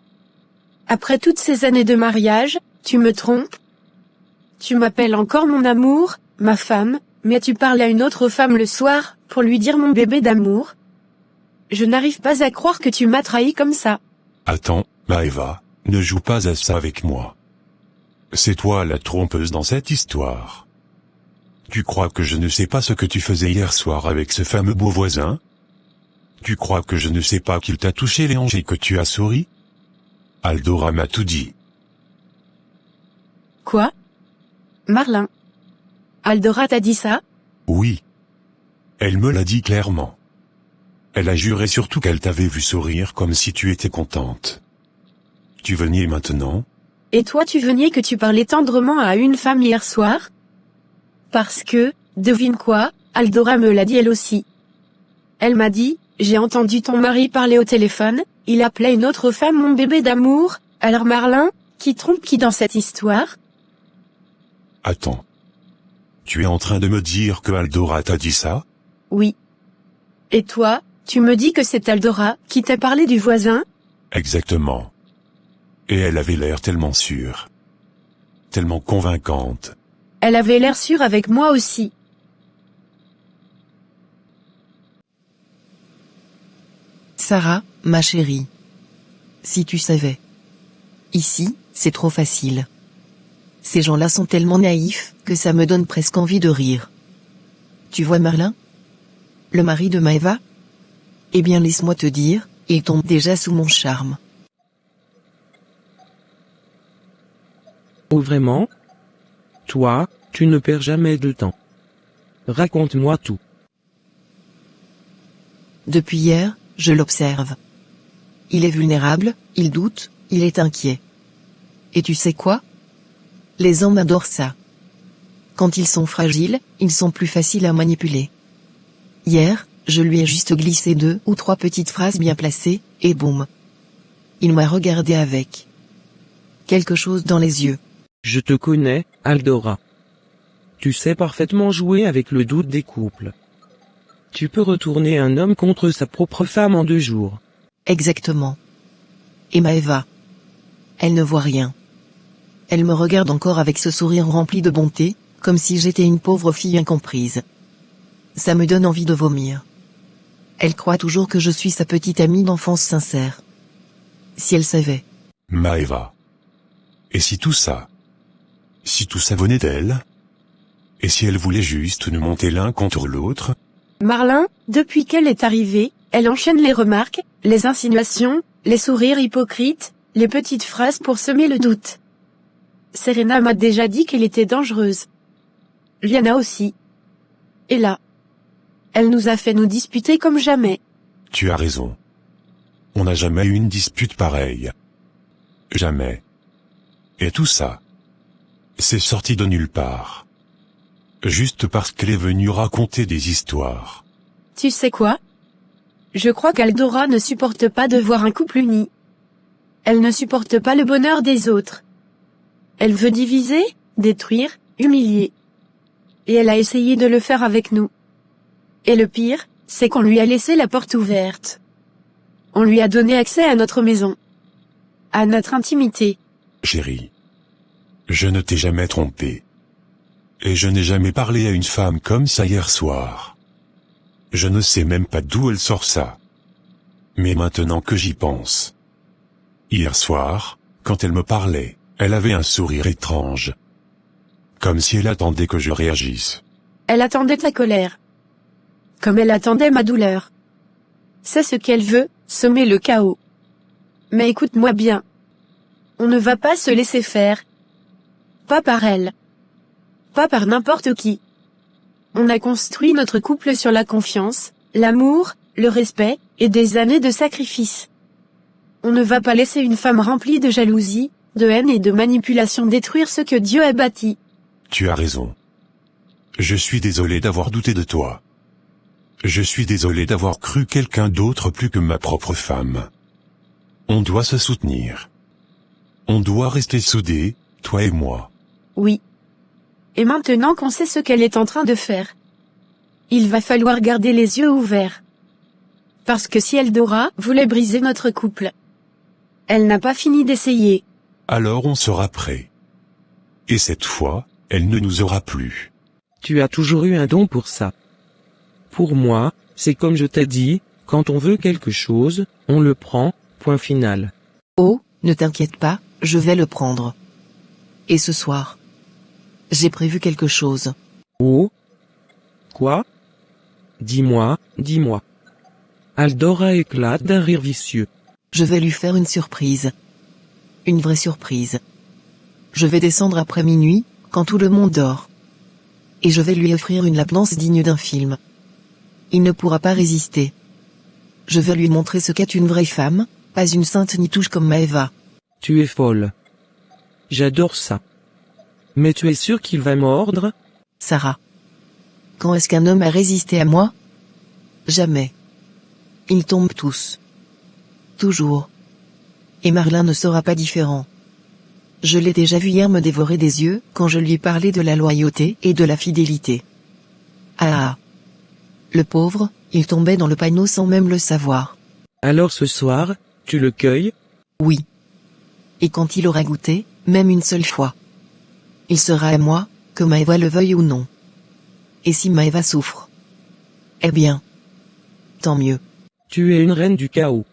Après toutes ces années de mariage, tu me trompes? Tu m'appelles encore mon amour, ma femme, mais tu parles à une autre femme le soir, pour lui dire mon bébé d'amour? Je n'arrive pas à croire que tu m'as trahi comme ça. Attends, Maëva, ne joue pas à ça avec moi. C'est toi la trompeuse dans cette histoire. Tu crois que je ne sais pas ce que tu faisais hier soir avec ce fameux beau voisin? Tu crois que je ne sais pas qu'il t'a touché les hanches et que tu as souri? Aldora m'a tout dit. Quoi? Marlin. Aldora t'a dit ça? Oui. Elle me l'a dit clairement. Elle a juré surtout qu'elle t'avait vu sourire comme si tu étais contente. Tu venais maintenant? Et toi tu venais que tu parlais tendrement à une femme hier soir? Parce que, devine quoi, Aldora me l'a dit elle aussi. Elle m'a dit, j'ai entendu ton mari parler au téléphone, il appelait une autre femme mon bébé d'amour, alors Marlin, qui trompe qui dans cette histoire? Attends. Tu es en train de me dire que Aldora t'a dit ça? Oui. Et toi, tu me dis que c'est Aldora qui t'a parlé du voisin? Exactement. Et elle avait l'air tellement sûre. Tellement convaincante. Elle avait l'air sûre avec moi aussi. Sarah, ma chérie. Si tu savais. Ici, c'est trop facile. Ces gens-là sont tellement naïfs, que ça me donne presque envie de rire. Tu vois Marlin? Le mari de Maëva? Eh bien laisse-moi te dire, il tombe déjà sous mon charme. Oh vraiment? Toi, tu ne perds jamais de temps. Raconte-moi tout. Depuis hier, je l'observe. Il est vulnérable, il doute, il est inquiet. Et tu sais quoi? Les hommes adorent ça. Quand ils sont fragiles, ils sont plus faciles à manipuler. Hier, je lui ai juste glissé 2 ou 3 petites phrases bien placées, et boum. Il m'a regardé avec quelque chose dans les yeux. Je te connais, Aldora. Tu sais parfaitement jouer avec le doute des couples. Tu peux retourner un homme contre sa propre femme en 2 jours. Exactement. Et Maëva. Elle ne voit rien. Elle me regarde encore avec ce sourire rempli de bonté, comme si j'étais une pauvre fille incomprise. Ça me donne envie de vomir. Elle croit toujours que je suis sa petite amie d'enfance sincère. Si elle savait. Maëva. Et si tout ça? Si tout ça venait d'elle? Et si elle voulait juste nous monter l'un contre l'autre? Marlin, depuis qu'elle est arrivée, elle enchaîne les remarques, les insinuations, les sourires hypocrites, Les petites phrases pour semer le doute. Serena m'a déjà dit qu'elle était dangereuse. Liana aussi. Et là, elle nous a fait nous disputer comme jamais. Tu as raison. On n'a jamais eu une dispute pareille. Jamais. Et tout ça, c'est sorti de nulle part. Juste parce qu'elle est venue raconter des histoires. Tu sais quoi? Je crois qu'Aldora ne supporte pas de voir un couple uni. Elle ne supporte pas le bonheur des autres. Elle veut diviser, détruire, humilier. Et elle a essayé de le faire avec nous. Et le pire, c'est qu'on lui a laissé la porte ouverte. On lui a donné accès à notre maison. À notre intimité. Chérie, je ne t'ai jamais trompé. Et je n'ai jamais parlé à une femme comme ça hier soir. Je ne sais même pas d'où elle sort ça. Mais maintenant que j'y pense. Hier soir, quand elle me parlait, elle avait un sourire étrange. Comme si elle attendait que je réagisse. Elle attendait ta colère. Comme elle attendait ma douleur. C'est ce qu'elle veut, semer le chaos. Mais écoute-moi bien. On ne va pas se laisser faire. Pas par elle. Pas par n'importe qui. On a construit notre couple sur la confiance, l'amour, le respect, et des années de sacrifice. On ne va pas laisser une femme remplie de jalousie, de haine et de manipulation détruire ce que Dieu a bâti. Tu as raison. Je suis désolé d'avoir douté de toi. Je suis désolé d'avoir cru quelqu'un d'autre plus que ma propre femme. On doit se soutenir. On doit rester soudés, toi et moi. Oui. Et maintenant qu'on sait ce qu'elle est en train de faire, il va falloir garder les yeux ouverts. Parce que si Eldora voulait briser notre couple, elle n'a pas fini d'essayer. Alors on sera prêt. Et cette fois, elle ne nous aura plus. Tu as toujours eu un don pour ça. Pour moi, c'est comme je t'ai dit, quand on veut quelque chose, on le prend, point final. Oh, ne t'inquiète pas, je vais le prendre. Et ce soir, j'ai prévu quelque chose. Oh? Quoi? Dis-moi, dis-moi. Aldora éclate d'un rire vicieux. Je vais lui faire une surprise. Une vraie surprise. Je vais descendre après minuit, quand tout le monde dort. Et je vais lui offrir une lapdance digne d'un film. Il ne pourra pas résister. Je vais lui montrer ce qu'est une vraie femme, pas une sainte ni touche comme Maëva. Tu es folle. J'adore ça. Mais tu es sûr qu'il va mordre? Sarah. Quand est-ce qu'un homme a résisté à moi? Jamais. Ils tombent tous. Toujours. Et Marlin ne sera pas différent. Je l'ai déjà vu hier me dévorer des yeux, quand je lui ai parlé de la loyauté et de la fidélité. Ah. Le pauvre, il tombait dans le panneau sans même le savoir. Alors ce soir, tu le cueilles? Oui. Et quand il aura goûté, même une seule fois, il sera à moi, que Maëva le veuille ou non. Et si Maëva souffre, eh bien, tant mieux. Tu es une reine du chaos.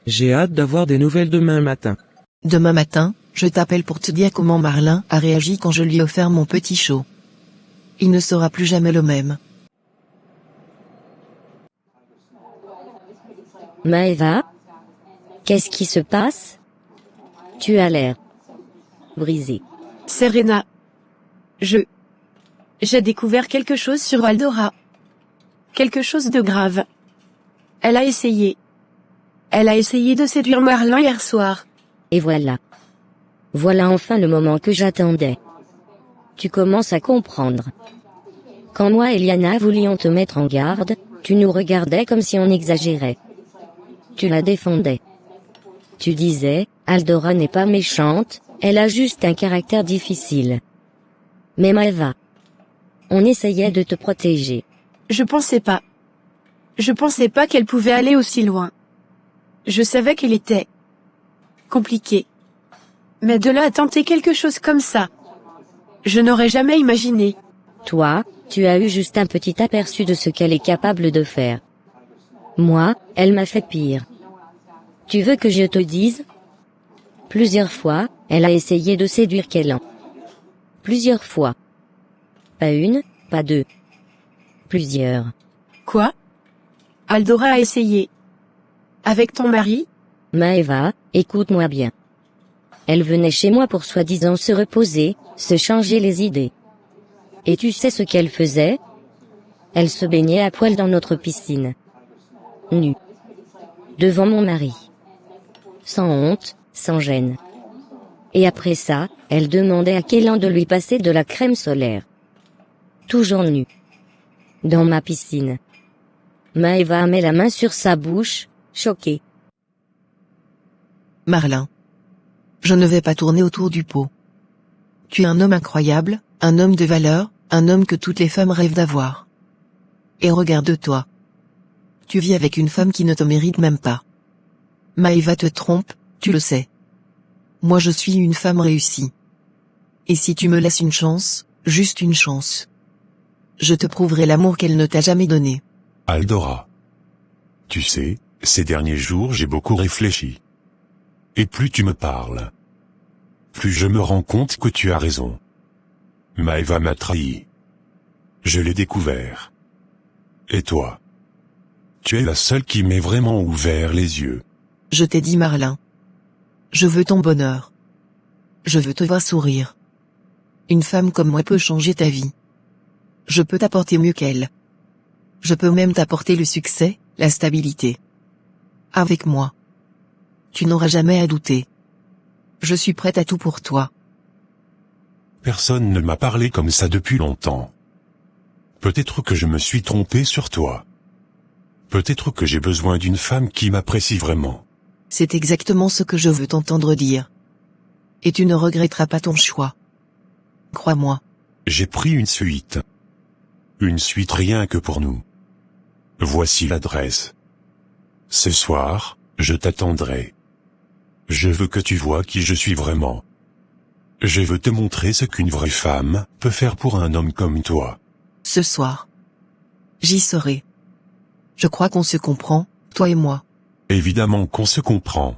J'ai hâte d'avoir des nouvelles demain matin. Demain matin, je t'appelle pour te dire comment Marlin a réagi quand je lui ai offert mon petit show. Il ne sera plus jamais le même. Maëva? Qu'est-ce qui se passe? Tu as l'air brisée. Serena. J'ai découvert quelque chose sur Aldora. Quelque chose de grave. Elle a essayé. Elle a essayé de séduire Marlin hier soir. Et voilà. Voilà enfin le moment que j'attendais. Tu commences à comprendre. Quand moi et Liana voulions te mettre en garde, tu nous regardais comme si on exagérait. Tu la défendais. Tu disais, Aldora n'est pas méchante, elle a juste un caractère difficile. Mais Maëva, on essayait de te protéger. Je pensais pas qu'elle pouvait aller aussi loin. Je savais qu'elle était compliquée. Mais de là à tenter quelque chose comme ça, je n'aurais jamais imaginé. Toi, tu as eu juste un petit aperçu de ce qu'elle est capable de faire. Moi, elle m'a fait pire. Tu veux que je te dise? Plusieurs fois, elle a essayé de séduire Kellan. Plusieurs fois. Pas une, pas deux. Plusieurs. Quoi? Aldora a essayé. Avec ton mari? Maëva, écoute-moi bien. Elle venait chez moi pour soi-disant se reposer, se changer les idées. Et tu sais ce qu'elle faisait? Elle se baignait à poil dans notre piscine. Nue. Devant mon mari. Sans honte, sans gêne. Et après ça, elle demandait à Kélan de lui passer de la crème solaire. Toujours nue. Dans ma piscine. Maëva met la main sur sa bouche, choquée. Marlin. Je ne vais pas tourner autour du pot. Tu es un homme incroyable, un homme de valeur, un homme que toutes les femmes rêvent d'avoir. Et regarde-toi. Tu vis avec une femme qui ne te mérite même pas. Maëva te trompe, tu le sais. Moi je suis une femme réussie. Et si tu me laisses une chance, juste une chance, je te prouverai l'amour qu'elle ne t'a jamais donné. Aldora. Tu sais, ces derniers jours j'ai beaucoup réfléchi. Et plus tu me parles, plus je me rends compte que tu as raison. Maëva m'a trahi. Je l'ai découvert. Et toi? Tu es la seule qui m'ait vraiment ouvert les yeux. Je t'ai dit Marlin. Je veux ton bonheur. Je veux te voir sourire. Une femme comme moi peut changer ta vie. Je peux t'apporter mieux qu'elle. Je peux même t'apporter le succès, la stabilité. Avec moi. Tu n'auras jamais à douter. Je suis prête à tout pour toi. Personne ne m'a parlé comme ça depuis longtemps. Peut-être que je me suis trompé sur toi. Peut-être que j'ai besoin d'une femme qui m'apprécie vraiment. C'est exactement ce que je veux t'entendre dire. Et tu ne regretteras pas ton choix. Crois-moi. J'ai pris une suite. Une suite rien que pour nous. Voici l'adresse. Ce soir, je t'attendrai. Je veux que tu vois qui je suis vraiment. Je veux te montrer ce qu'une vraie femme peut faire pour un homme comme toi. Ce soir. J'y serai. Je crois qu'on se comprend, toi et moi. Évidemment qu'on se comprend.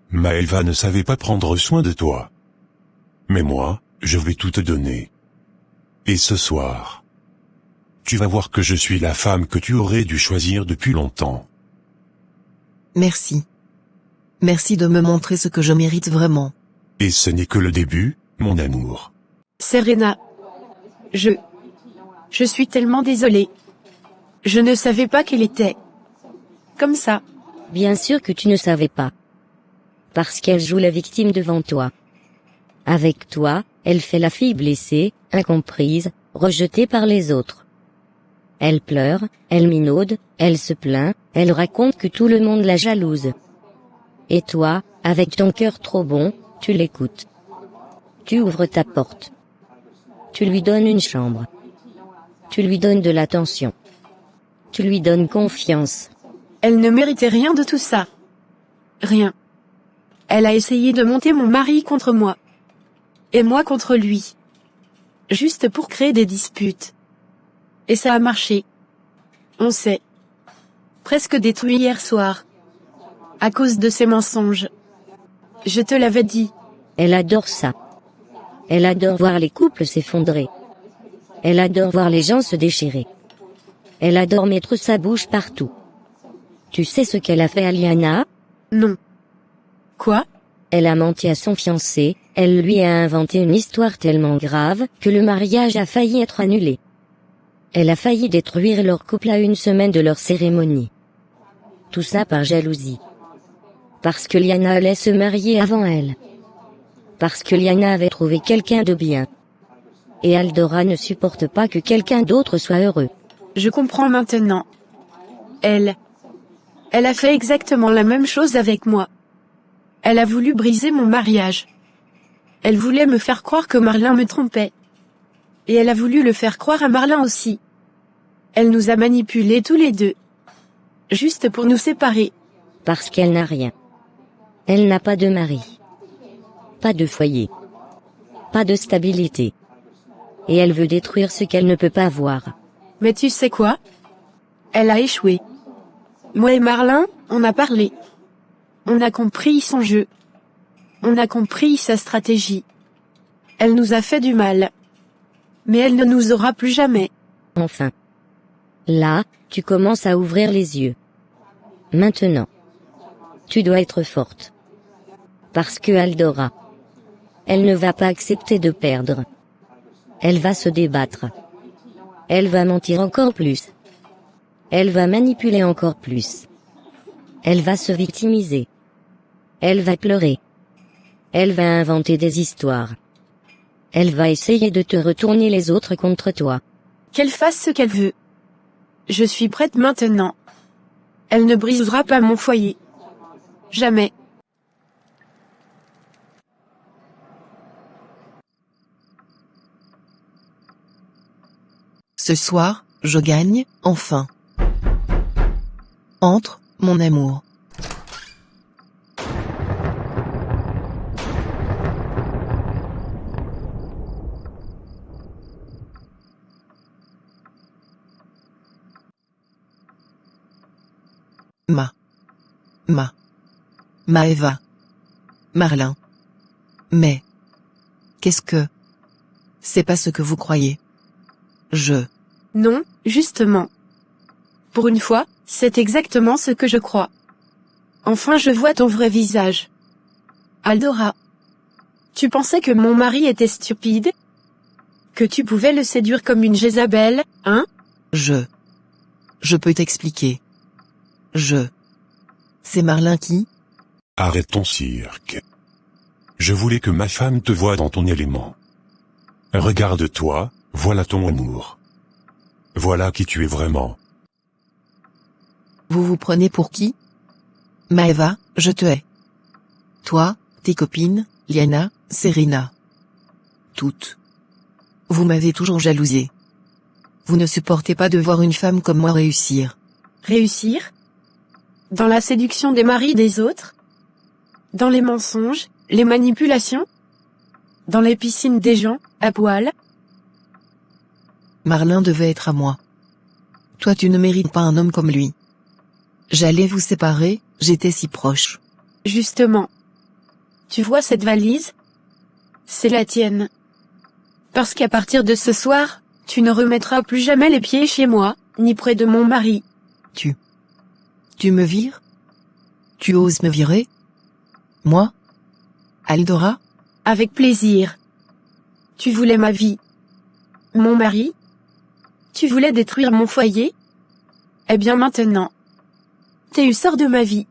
Maëva ne savait pas prendre soin de toi. Mais moi, je vais tout te donner. Et ce soir, tu vas voir que je suis la femme que tu aurais dû choisir depuis longtemps. Merci. Merci de me montrer ce que je mérite vraiment. Et ce n'est que le début, mon amour. Serena. Je suis tellement désolée. Je ne savais pas qu'elle était comme ça. Bien sûr que tu ne savais pas. Parce qu'elle joue la victime devant toi. Avec toi, elle fait la fille blessée, incomprise, rejetée par les autres. Elle pleure, elle minaude, elle se plaint, elle raconte que tout le monde la jalouse. Et toi, avec ton cœur trop bon, tu l'écoutes. Tu ouvres ta porte. Tu lui donnes une chambre. Tu lui donnes de l'attention. Tu lui donnes confiance. Elle ne méritait rien de tout ça. Rien. Elle a essayé de monter mon mari contre moi. Et moi contre lui. Juste pour créer des disputes. Et ça a marché. On s'est presque détruit hier soir. À cause de ses mensonges. Je te l'avais dit. Elle adore ça. Elle adore voir les couples s'effondrer. Elle adore voir les gens se déchirer. Elle adore mettre sa bouche partout. Tu sais ce qu'elle a fait à Liana? Non. Quoi? Elle a menti à son fiancé, elle lui a inventé une histoire tellement grave que le mariage a failli être annulé. Elle a failli détruire leur couple à une semaine de leur cérémonie. Tout ça par jalousie. Parce que Liana allait se marier avant elle. Parce que Liana avait trouvé quelqu'un de bien. Et Aldora ne supporte pas que quelqu'un d'autre soit heureux. Je comprends maintenant. Elle a fait exactement la même chose avec moi. Elle a voulu briser mon mariage. Elle voulait me faire croire que Marlin me trompait. Et elle a voulu le faire croire à Marlin aussi. Elle nous a manipulés tous les deux. Juste pour nous séparer. Parce qu'elle n'a rien. Elle n'a pas de mari. Pas de foyer. Pas de stabilité. Et elle veut détruire ce qu'elle ne peut pas voir. Mais tu sais quoi? Elle a échoué. Moi et Marlin, on a parlé. On a compris son jeu. On a compris sa stratégie. Elle nous a fait du mal. Mais elle ne nous aura plus jamais. Enfin. Là, tu commences à ouvrir les yeux. Maintenant. Tu dois être forte. Parce que Aldora, elle ne va pas accepter de perdre. Elle va se débattre. Elle va mentir encore plus. Elle va manipuler encore plus. Elle va se victimiser. Elle va pleurer. Elle va inventer des histoires. Elle va essayer de te retourner les autres contre toi. Qu'elle fasse ce qu'elle veut. Je suis prête maintenant. Elle ne brisera pas mon foyer. Jamais. Ce soir, je gagne, enfin. Entre, mon amour. Maëva. Marlin. Mais. Qu'est-ce que... C'est pas ce que vous croyez. Non, justement. Pour une fois, c'est exactement ce que je crois. Enfin je vois ton vrai visage. Aldora. Tu pensais que mon mari était stupide? Que tu pouvais le séduire comme une Jézabel, hein? Je peux t'expliquer. C'est Marlin qui... Arrête ton cirque. Je voulais que ma femme te voie dans ton élément. Regarde-toi, voilà ton amour. Voilà qui tu es vraiment. Vous vous prenez pour qui? Maëva, je te hais. Toi, tes copines, Liana, Serena. Toutes. Vous m'avez toujours jalousé. Vous ne supportez pas de voir une femme comme moi réussir. Réussir? Dans la séduction des maris des autres? Dans les mensonges, les manipulations? Dans les piscines des gens, à poil? Marlin devait être à moi. Toi tu ne mérites pas un homme comme lui. J'allais vous séparer, j'étais si proche. Justement. Tu vois cette valise? C'est la tienne. Parce qu'à partir de ce soir, tu ne remettras plus jamais les pieds chez moi, ni près de mon mari. Tu me vires? Tu oses me virer? Moi? Aldora? Avec plaisir. Tu voulais ma vie. Mon mari? Tu voulais détruire mon foyer? Eh bien maintenant. T'es sors de ma vie.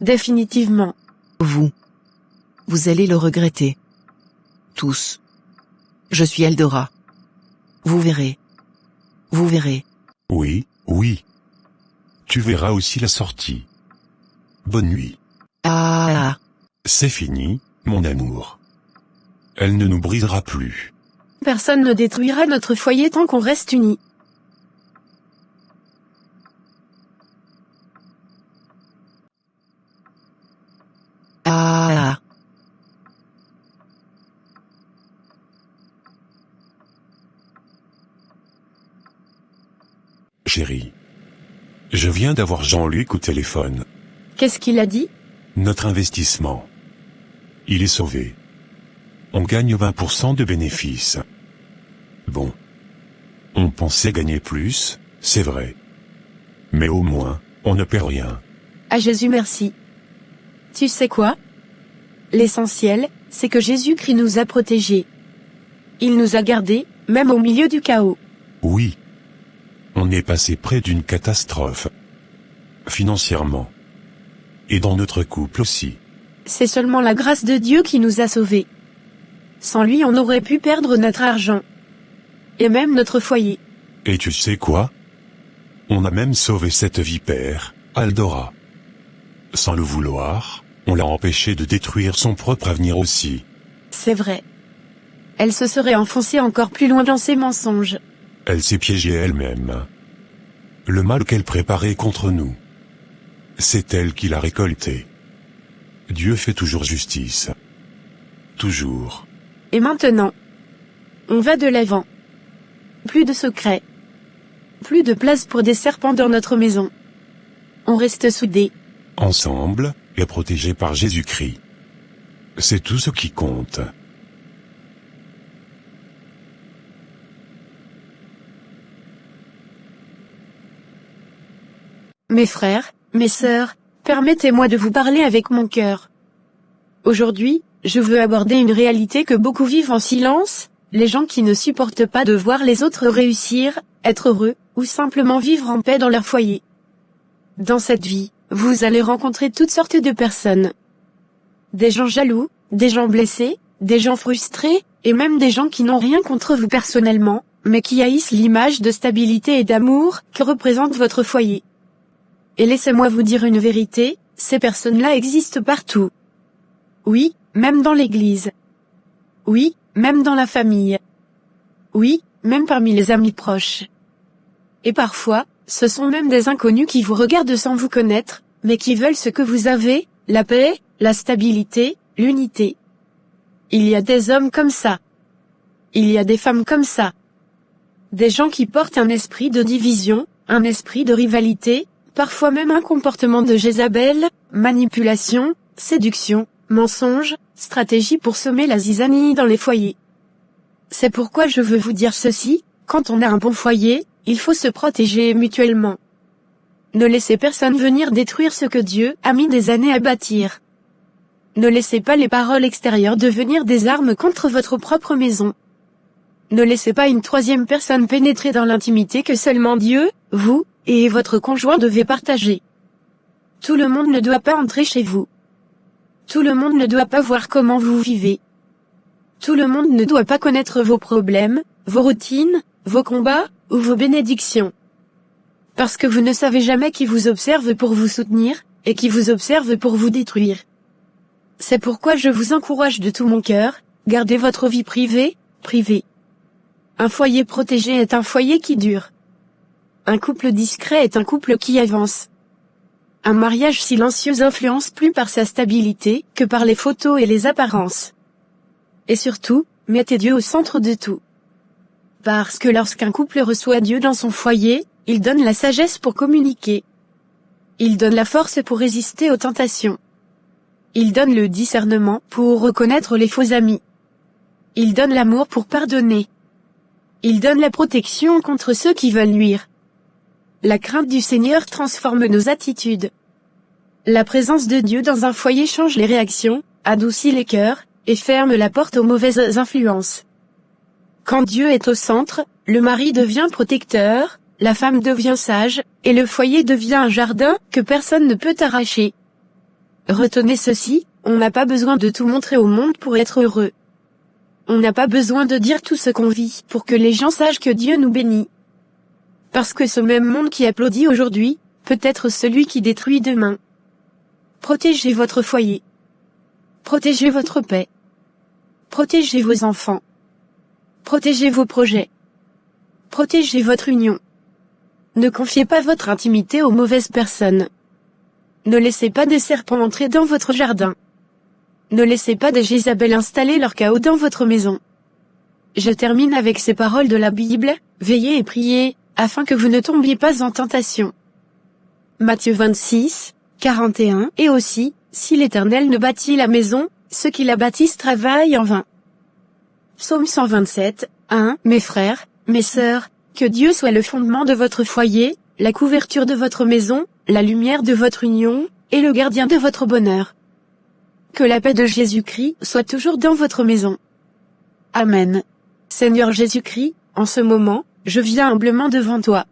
Définitivement. Vous allez le regretter. Tous. Je suis Aldora. Vous verrez. Oui. Tu verras aussi la sortie. Bonne nuit. Ah. C'est fini, mon amour. Elle ne nous brisera plus. Personne ne détruira notre foyer tant qu'on reste unis. Ah. Chérie. Je viens d'avoir Jean-Luc au téléphone. Qu'est-ce qu'il a dit? Notre investissement. Il est sauvé. On gagne 20% de bénéfices. Bon. On pensait gagner plus, c'est vrai. Mais au moins, on ne perd rien. À Jésus merci. Tu sais quoi? L'essentiel, c'est que Jésus-Christ nous a protégés. Il nous a gardés, même au milieu du chaos. Oui. On est passé près d'une catastrophe. Financièrement. Et dans notre couple aussi. C'est seulement la grâce de Dieu qui nous a sauvés. Sans lui on aurait pu perdre notre argent. Et même notre foyer. Et tu sais quoi? On a même sauvé cette vipère, Aldora. Sans le vouloir, on l'a empêché de détruire son propre avenir aussi. C'est vrai. Elle se serait enfoncée encore plus loin dans ses mensonges. Elle s'est piégée elle-même. Le mal qu'elle préparait contre nous. C'est elle qui l'a récolté. Dieu fait toujours justice. Toujours. Et maintenant, on va de l'avant. Plus de secrets. Plus de place pour des serpents dans notre maison. On reste soudés. Ensemble, et protégés par Jésus-Christ. C'est tout ce qui compte. Mes frères, mes sœurs, permettez-moi de vous parler avec mon cœur. Aujourd'hui, je veux aborder une réalité que beaucoup vivent en silence, les gens qui ne supportent pas de voir les autres réussir, être heureux, ou simplement vivre en paix dans leur foyer. Dans cette vie, vous allez rencontrer toutes sortes de personnes. Des gens jaloux, des gens blessés, des gens frustrés, et même des gens qui n'ont rien contre vous personnellement, mais qui haïssent l'image de stabilité et d'amour que représente votre foyer. Et laissez-moi vous dire une vérité, ces personnes-là existent partout. Oui, même dans l'église. Oui, même dans la famille. Oui, même parmi les amis proches. Et parfois, ce sont même des inconnus qui vous regardent sans vous connaître, mais qui veulent ce que vous avez, la paix, la stabilité, l'unité. Il y a des hommes comme ça. Il y a des femmes comme ça. Des gens qui portent un esprit de division, un esprit de rivalité, parfois même un comportement de Jézabel, manipulation, séduction, mensonge, stratégie pour semer la zizanie dans les foyers. C'est pourquoi je veux vous dire ceci, quand on a un bon foyer, il faut se protéger mutuellement. Ne laissez personne venir détruire ce que Dieu a mis des années à bâtir. Ne laissez pas les paroles extérieures devenir des armes contre votre propre maison. Ne laissez pas une troisième personne pénétrer dans l'intimité que seulement Dieu, vous, et votre conjoint devez partager. Tout le monde ne doit pas entrer chez vous. Tout le monde ne doit pas voir comment vous vivez. Tout le monde ne doit pas connaître vos problèmes, vos routines, vos combats, ou vos bénédictions. Parce que vous ne savez jamais qui vous observe pour vous soutenir, et qui vous observe pour vous détruire. C'est pourquoi je vous encourage de tout mon cœur, gardez votre vie privée, privée. Un foyer protégé est un foyer qui dure. Un couple discret est un couple qui avance. Un mariage silencieux influence plus par sa stabilité que par les photos et les apparences. Et surtout, mettez Dieu au centre de tout. Parce que lorsqu'un couple reçoit Dieu dans son foyer, il donne la sagesse pour communiquer. Il donne la force pour résister aux tentations. Il donne le discernement pour reconnaître les faux amis. Il donne l'amour pour pardonner. Il donne la protection contre ceux qui veulent nuire. La crainte du Seigneur transforme nos attitudes. La présence de Dieu dans un foyer change les réactions, adoucit les cœurs, et ferme la porte aux mauvaises influences. Quand Dieu est au centre, le mari devient protecteur, la femme devient sage, et le foyer devient un jardin que personne ne peut arracher. Retenez ceci, on n'a pas besoin de tout montrer au monde pour être heureux. On n'a pas besoin de dire tout ce qu'on vit pour que les gens sachent que Dieu nous bénit. Parce que ce même monde qui applaudit aujourd'hui, peut être celui qui détruit demain. Protégez votre foyer. Protégez votre paix. Protégez vos enfants. Protégez vos projets. Protégez votre union. Ne confiez pas votre intimité aux mauvaises personnes. Ne laissez pas des serpents entrer dans votre jardin. Ne laissez pas des Jézabel installer leur chaos dans votre maison. Je termine avec ces paroles de la Bible, veillez et priez, afin que vous ne tombiez pas en tentation. Matthieu 26, 41. Et aussi, si l'Éternel ne bâtit la maison, ceux qui la bâtissent travaillent en vain. Psaume 127, 1. Mes frères, mes sœurs, que Dieu soit le fondement de votre foyer, la couverture de votre maison, la lumière de votre union, et le gardien de votre bonheur. Que la paix de Jésus-Christ soit toujours dans votre maison. Amen. Seigneur Jésus-Christ, en ce moment, je viens humblement devant toi.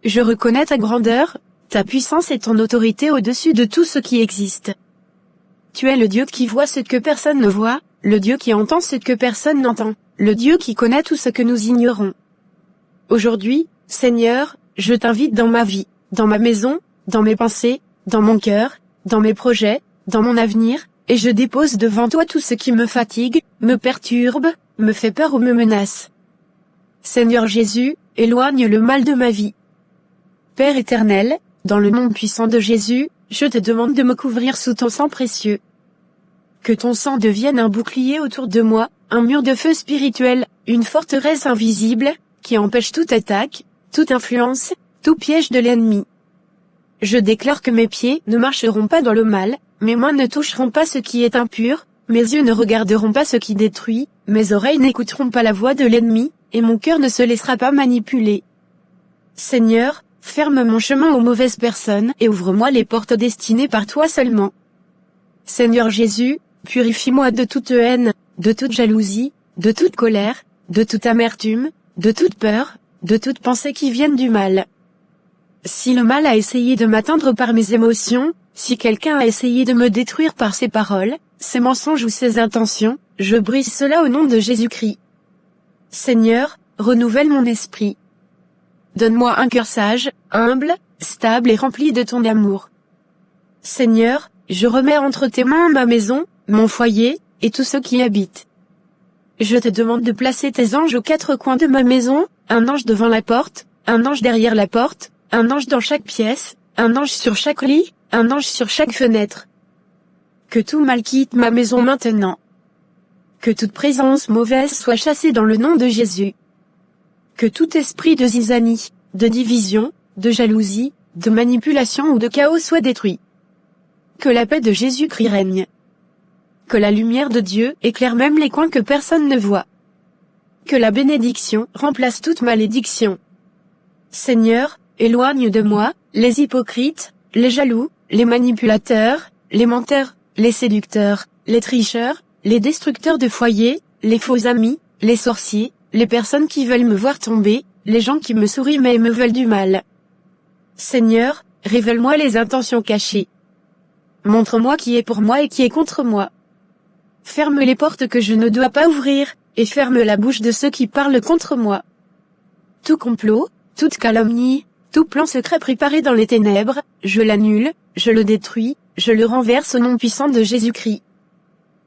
Je reconnais ta grandeur, ta puissance et ton autorité au-dessus de tout ce qui existe. Tu es le Dieu qui voit ce que personne ne voit, le Dieu qui entend ce que personne n'entend, le Dieu qui connaît tout ce que nous ignorons. Aujourd'hui, Seigneur, je t'invite dans ma vie, dans ma maison, dans mes pensées, dans mon cœur, dans mes projets, dans mon avenir, et je dépose devant toi tout ce qui me fatigue, me perturbe, me fait peur ou me menace. Seigneur Jésus, éloigne le mal de ma vie. Père éternel, dans le nom puissant de Jésus, je te demande de me couvrir sous ton sang précieux. Que ton sang devienne un bouclier autour de moi, un mur de feu spirituel, une forteresse invisible, qui empêche toute attaque, toute influence, tout piège de l'ennemi. Je déclare que mes pieds ne marcheront pas dans le mal, mes mains ne toucheront pas ce qui est impur, mes yeux ne regarderont pas ce qui détruit, mes oreilles n'écouteront pas la voix de l'ennemi, et mon cœur ne se laissera pas manipuler. Seigneur, ferme mon chemin aux mauvaises personnes et ouvre-moi les portes destinées par toi seulement. Seigneur Jésus, purifie-moi de toute haine, de toute jalousie, de toute colère, de toute amertume, de toute peur, de toute pensée qui vienne du mal. Si le mal a essayé de m'atteindre par mes émotions, si quelqu'un a essayé de me détruire par ses paroles, ses mensonges ou ses intentions, je brise cela au nom de Jésus-Christ. Seigneur, renouvelle mon esprit. Donne-moi un cœur sage, humble, stable et rempli de ton amour. Seigneur, je remets entre tes mains ma maison, mon foyer, et tous ceux qui y habitent. Je te demande de placer tes anges aux quatre coins de ma maison, un ange devant la porte, un ange derrière la porte, un ange dans chaque pièce, un ange sur chaque lit, un ange sur chaque fenêtre. Que tout mal quitte ma maison maintenant. Que toute présence mauvaise soit chassée dans le nom de Jésus. Que tout esprit de zizanie, de division, de jalousie, de manipulation ou de chaos soit détruit. Que la paix de Jésus-Christ règne. Que la lumière de Dieu éclaire même les coins que personne ne voit. Que la bénédiction remplace toute malédiction. Seigneur, éloigne de moi les hypocrites, les jaloux, les manipulateurs, les menteurs, les séducteurs, les tricheurs, les destructeurs de foyers, les faux amis, les sorciers, les personnes qui veulent me voir tomber, les gens qui me sourient mais me veulent du mal. Seigneur, révèle-moi les intentions cachées. Montre-moi qui est pour moi et qui est contre moi. Ferme les portes que je ne dois pas ouvrir, et ferme la bouche de ceux qui parlent contre moi. Tout complot, toute calomnie, tout plan secret préparé dans les ténèbres, je l'annule, je le détruis, je le renverse au nom puissant de Jésus-Christ.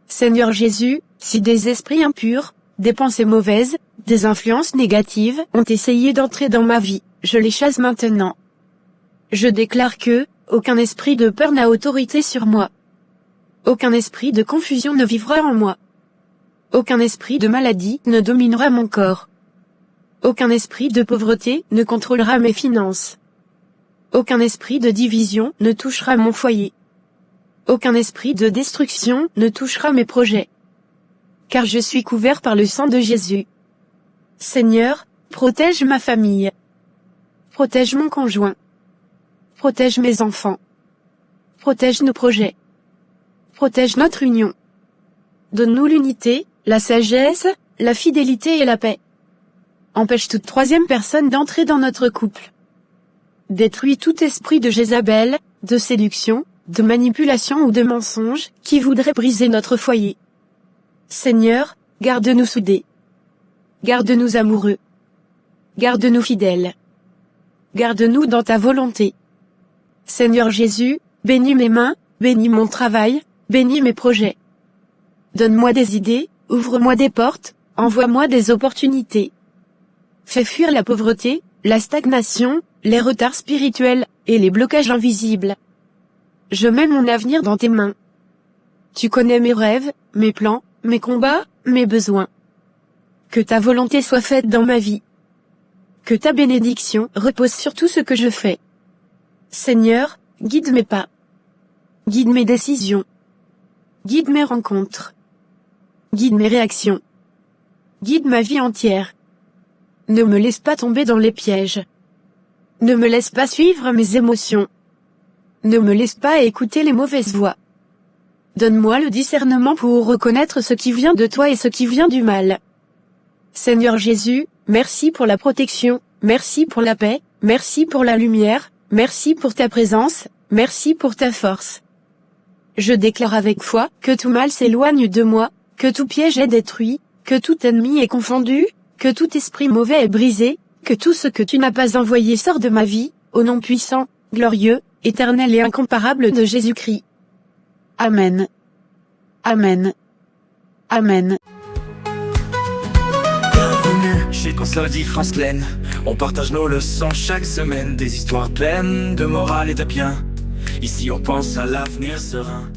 Seigneur Jésus, si des esprits impurs, des pensées mauvaises, des influences négatives ont essayé d'entrer dans ma vie, je les chasse maintenant. Je déclare que, aucun esprit de peur n'a autorité sur moi. Aucun esprit de confusion ne vivra en moi. Aucun esprit de maladie ne dominera mon corps. Aucun esprit de pauvreté ne contrôlera mes finances. Aucun esprit de division ne touchera mon foyer. Aucun esprit de destruction ne touchera mes projets. Car je suis couvert par le sang de Jésus. Seigneur, protège ma famille. Protège mon conjoint. Protège mes enfants. Protège nos projets. Protège notre union. Donne-nous l'unité, la sagesse, la fidélité et la paix. Empêche toute troisième personne d'entrer dans notre couple. Détruis tout esprit de Jézabel, de séduction, de manipulation ou de mensonge, qui voudrait briser notre foyer. Seigneur, garde-nous soudés. Garde-nous amoureux. Garde-nous fidèles. Garde-nous dans ta volonté. Seigneur Jésus, bénis mes mains, bénis mon travail, bénis mes projets. Donne-moi des idées, ouvre-moi des portes, envoie-moi des opportunités. Fais fuir la pauvreté, la stagnation, les retards spirituels, et les blocages invisibles. Je mets mon avenir dans tes mains. Tu connais mes rêves, mes plans, mes combats, mes besoins. Que ta volonté soit faite dans ma vie. Que ta bénédiction repose sur tout ce que je fais. Seigneur, guide mes pas. Guide mes décisions. Guide mes rencontres. Guide mes réactions. Guide ma vie entière. Ne me laisse pas tomber dans les pièges. Ne me laisse pas suivre mes émotions. Ne me laisse pas écouter les mauvaises voix. Donne-moi le discernement pour reconnaître ce qui vient de toi et ce qui vient du mal. Seigneur Jésus, merci pour la protection, merci pour la paix, merci pour la lumière, merci pour ta présence, merci pour ta force. Je déclare avec foi que tout mal s'éloigne de moi, que tout piège est détruit, que tout ennemi est confondu, que tout esprit mauvais est brisé, que tout ce que tu n'as pas envoyé sort de ma vie, au nom puissant, glorieux, éternel et incomparable de Jésus-Christ. Amen. Amen. Amen. Bienvenue chez Console France Plaine. On partage nos leçons chaque semaine, des histoires pleines de morale et de bien. Ici on pense à l'avenir serein.